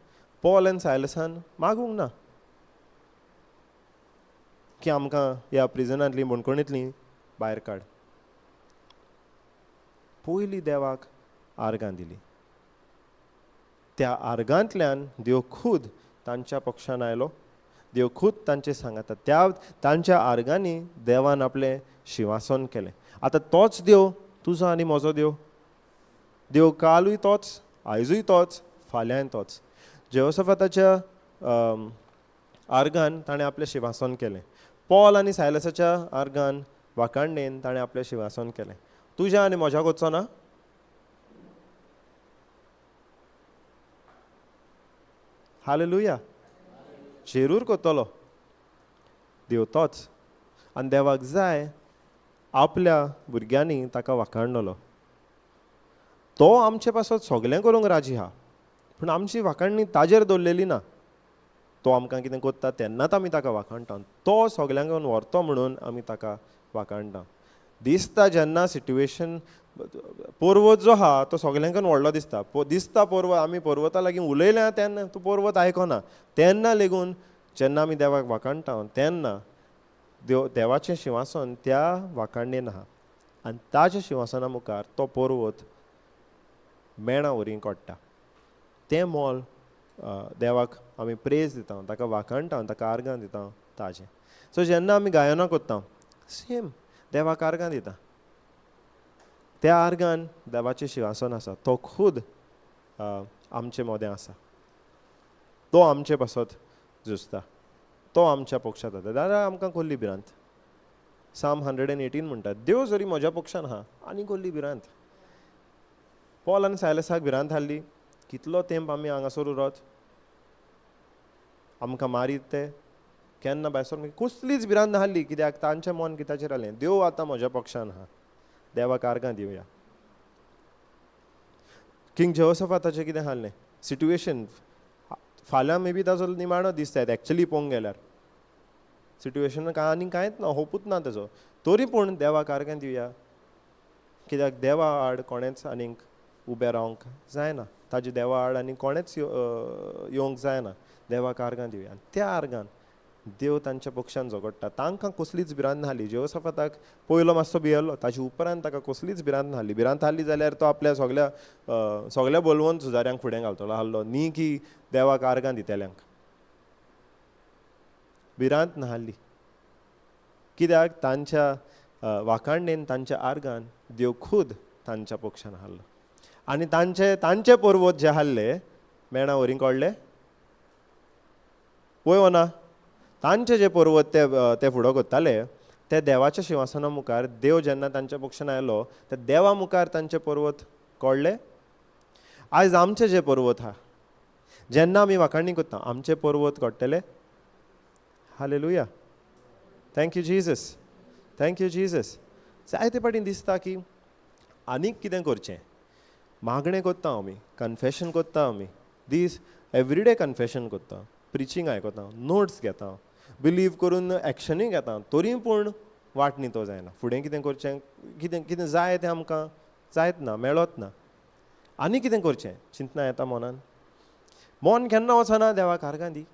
[SPEAKER 1] पॉल एंड सायलसान मागूंक ना की आमकां ह्या प्रिजनांतली बंदखणींतलीं भायर काड. पयलीं देवाक आर्गां दिलीं. त्या आर्गांतल्यान देव खूद तांच्या पक्षान आयलो. देव खूद तांचे सांगाता. तांच्या आर्गांनी देवान आपलें शिंवासन केलें. आतां तोच देव तुजो आनी म्हजो देव. देव कालूय तोच, आयजूय तोच, फाल्यांय तोच. जेहोसफाताच्या आर्गान ताणें आपलें शिंवासन केलें. पॉल आनी सायलसाच्या आर्गान वाखाणणेन ताणें आपलें शिंवासन केलें. तुज्या आनी म्हज्या वचचो ना. हालेलुया. जरूर करतलो. देव तोच. आनी देवाक जाय आपल्या भुरग्यांनी ताका वाखाणलो. तो आमचे पासत सगलें करूंक राजी आहा, पूण आमची वाखाणणी ताजेर दवरलेली ना. तो आमकां कितें कोत्ता तेन्नाच आमी ताका वाखाणटा. तो सगल्यांक व्हरतो म्हणून आमी ताका वाखाणटा. दिसता जेन्ना सिट्युएशन पर्वत जो आहा तो सगल्यांकन व्हडलो दिसता. दिसता पर्वत आमी पर्वता लागीं उलयल्या तेन्ना तूं पर्वत आयकना. तेन्ना लेगून जेन्ना आमी देवाक वाखाणटा तेन्ना देवाचें सिंहासन त्या वाखाणणेन आहा. आनी ताच्या सिंहासना मुखार तो पर्वत मेणां वरी कोडटा. तें मोल देवाक आमी प्रेज दिता, ताका वाखाणटा, ताका आर्गां दिता ताजें. सो जेन्ना आमी गायना कोत्ता सेम देवाक आर्गां दिता. त्या आर्गान देवाचें सिंहासन आसा, तो खूद आमचे मोदें आसा. तो आमचे पासत झुजता, तो आमच्या पक्षांत जाता. जाल्यार आमकां कसली भिरांत. साम 118 म्हणटा, देव जरी म्हज्या पक्षान आहा आनी कसली भिरांत. पॉल आनी सायलसाक भिरांत हाडली. कितलो तेंप आमी हांगासर उरत, आमकां मारीत ते केन्ना भायर सर कसलीच भिरांत नाहली. कित्याक तांचें मन कित्याचेर जालें, देव आतां म्हज्या पक्षान आहा, देवाक आर्गां दिवया. किंग जेहोशाफाताचें कितें हाल्लें, सिट्युएशन फाल्यां मे बी ताजो निमाणो दीस जायत. एक्चुली पळोवंक गेल्यार सिट्युएशन आनी कांयच ना, होपूच ना तेजो. तरी पूण देवाक आर्गां दिवया, कित्याक देवा आड कोणेंच आनीक उबें रावंक जायना. ताजे देवा आड आनी कोणेंच येवंक जायना. देवाक आर्गां दिवया. आनी त्या आर्गान देव तांच्या पक्षान झगडटा. तांकां कसलीच भिरांत नाहली. जेहोशाफाताक पयलो मातसो भियेलो, ताजे उपरांत ताका कसलीच भिरांत नाहली. भिरांत हाडली जाल्यार तो आपल्या सगल्या बोलवंत झुजाऱ्यांक फुडें घालतलो आसलो, न्ही की देवाक आर्गां दितेल्यांक. भिरांत नाहली, कित्याक तांच्या वाखाणणेन, तांच्या आर्गान देव खूद तांच्या पक्षान हाडलो. आनी तांचे पर्वत जे हाडले मेणां वरी कोडले वय वा ना. तांचे जे पर्वत ते फुडो कोत्ताले ते देवाच्या सिंहासना मुखार देव जेन्ना तांच्या पक्षान आयलो ते देवा मुखार तांचे पर्वत कोडले. आयज आमचे जे पर्वत आहा, जेन्ना आमी वाखाणणी कोत्ता आमचे पर्वत कोडटले. Hallelujah, thank you Jesus, thank you Jesus. जायते फावटी दिसता की आनीक कितें करचें. मागणें कोत्ता आमी, कन्फेशन कोत्ता आमी, दीस एवरीडे कन्फेशन कोत्ता, प्रिचींग आयकता, नोट्स घेता, बिलीव करून एक्शनूय घेता. तरी पूण वाट न्हिदो जायना. फुडें कितें करचें, कितें जाय तें आमकां जायत ना, मेळत ना. आनी कितें करचें चिंतना येता मनान. मन केन्ना वचना देवाक आर्गां दी.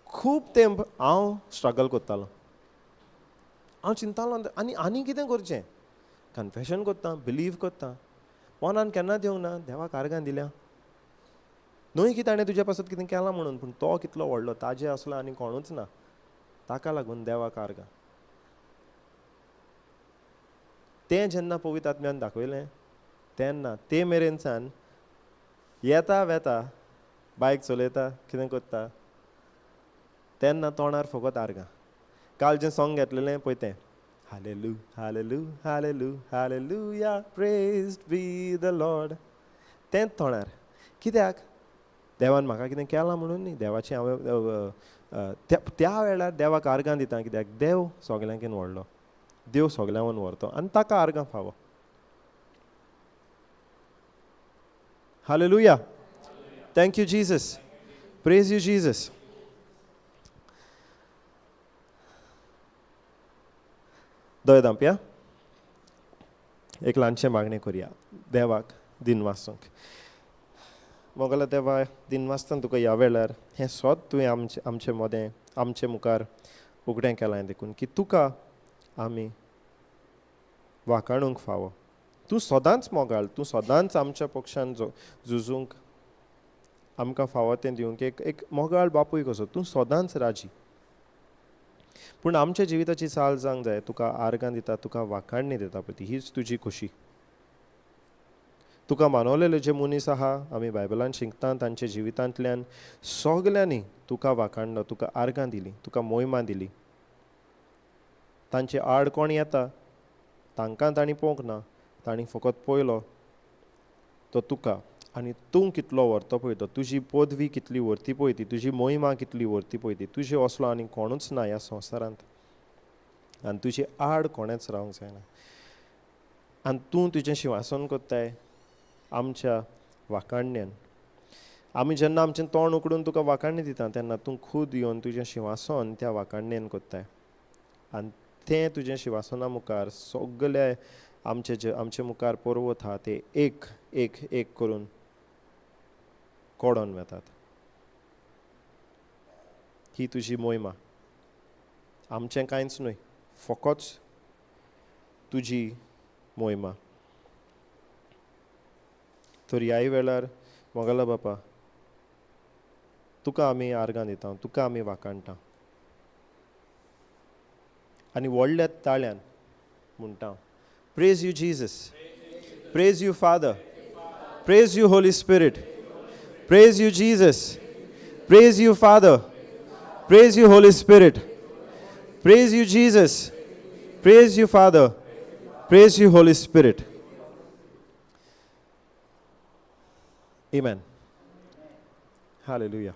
[SPEAKER 1] खूब तेंप हांव स्ट्रगल कोत्तालो. हांव चिंतालो आनी कितें करचें. कन्फेशन कोत्ता, बिलीव कोत्ता, मनान केन्ना देवंक ना देवाक आर्गां दिल्या. न्हय की ताणें तुज्या पासत कितें केलां म्हणून, पूण तो कितलो व्हडलो ताजे असलो आनी कोणूच ना. ताका लागून देवाक आर्गां. तें जेन्ना पवित्र आत्म्यान दाखयलें तेन्ना ते मेरेनसान येता वेता बायक चलयता, कितें कोत्ता तेन्ना तोंडार फकत आर्गां. काल जें सॉंग घेतलेलें पळय तें, hallelu hallelu hallelu hallelujah praised be the Lord, तेंच तोंडार. कित्याक देवान म्हाका कितें केलां म्हणून न्ही, देवाचें हांवें त्या वेळार देवाक आर्गां दिता. कित्याक देव सगल्यांकीन व्हडलो, देव सगल्यांक व्हरतो आनी ताका आर्गां फावो. Hallelujah, thank you Jesus, praise you Jesus. दोय दांपया एक ल्हानशें मागणें करया देवाक दिन वाचूंक. मोगला देवा, दिन वाचतना तुका ह्या वेळार हें सोद तुवें आमचें मोदें आमचे मुखार उगडें केलां देखून की तुका आमी वाखाणूंक फावो. तूं सदांच मोगाळ, तूं सदांच आमच्या पक्षान झुजूंक आमकां फावो तें दिवंक एक मोगाळ बापूय कसो तूं सदांच राजी. पूण आमच्या जिविताची चाल जावंक जाय. तुका आर्गां दिता, तुका वाखाणणी दिता पळय ती, हीच तुजी खोशी. तुका मानवलेले जे मनीस आहा, आमी बायबलान शिकता, तांच्या जिवितांतल्यान सगल्यांनी तुका वाखाणलो, तुका आर्गां दिलीं, तुका मोहिमा दिली. तांचे आड कोण येता तांकां तांणी पळोवंक ना, तांणी फकत पळयलो तो तुका आनी तूं कितलो व्हरतो पळयतो, तुजी पदवी कितली व्हरती पळय ती, तुजी मोहिमा कितली व्हरती पळय ती, तुजे असलो आनी कोणूच ना ह्या संवसारांत, आनी तुजी आड कोणेंच रावंक जायना. आनी तूं तुजें शिंवासन कोत्ताय आमच्या वाखाणण्यान. आमी जेन्ना आमचें तोंड उकडून तुका वाखाणणी दिता तेन्ना तूं खूद येवन तुजें शिंवासन त्या वाखाणणेन कोत्ताय. आनी तें तुजें शिंवासना मुखार सगळे आमचे मुखार पर्वत आहा ते एक एक एक करून कोडोन वेतात. ही तुजी मोहिमा. आमचें कांयच न्हय, फकत तुजी मोहिमा. तर ह्याय वेळार मोगला बापा तुका आमी आर्गां दिता, तुका आमी वाखाणटा आनी व्हडल्या ताळ्यान म्हणटा, praise you Jesus, praise you father, praise you Holy spirit, praise you Jesus, praise you father, praise you Holy spirit, praise you Jesus, praise you father, praise you Holy spirit. Amen. Hallelujah.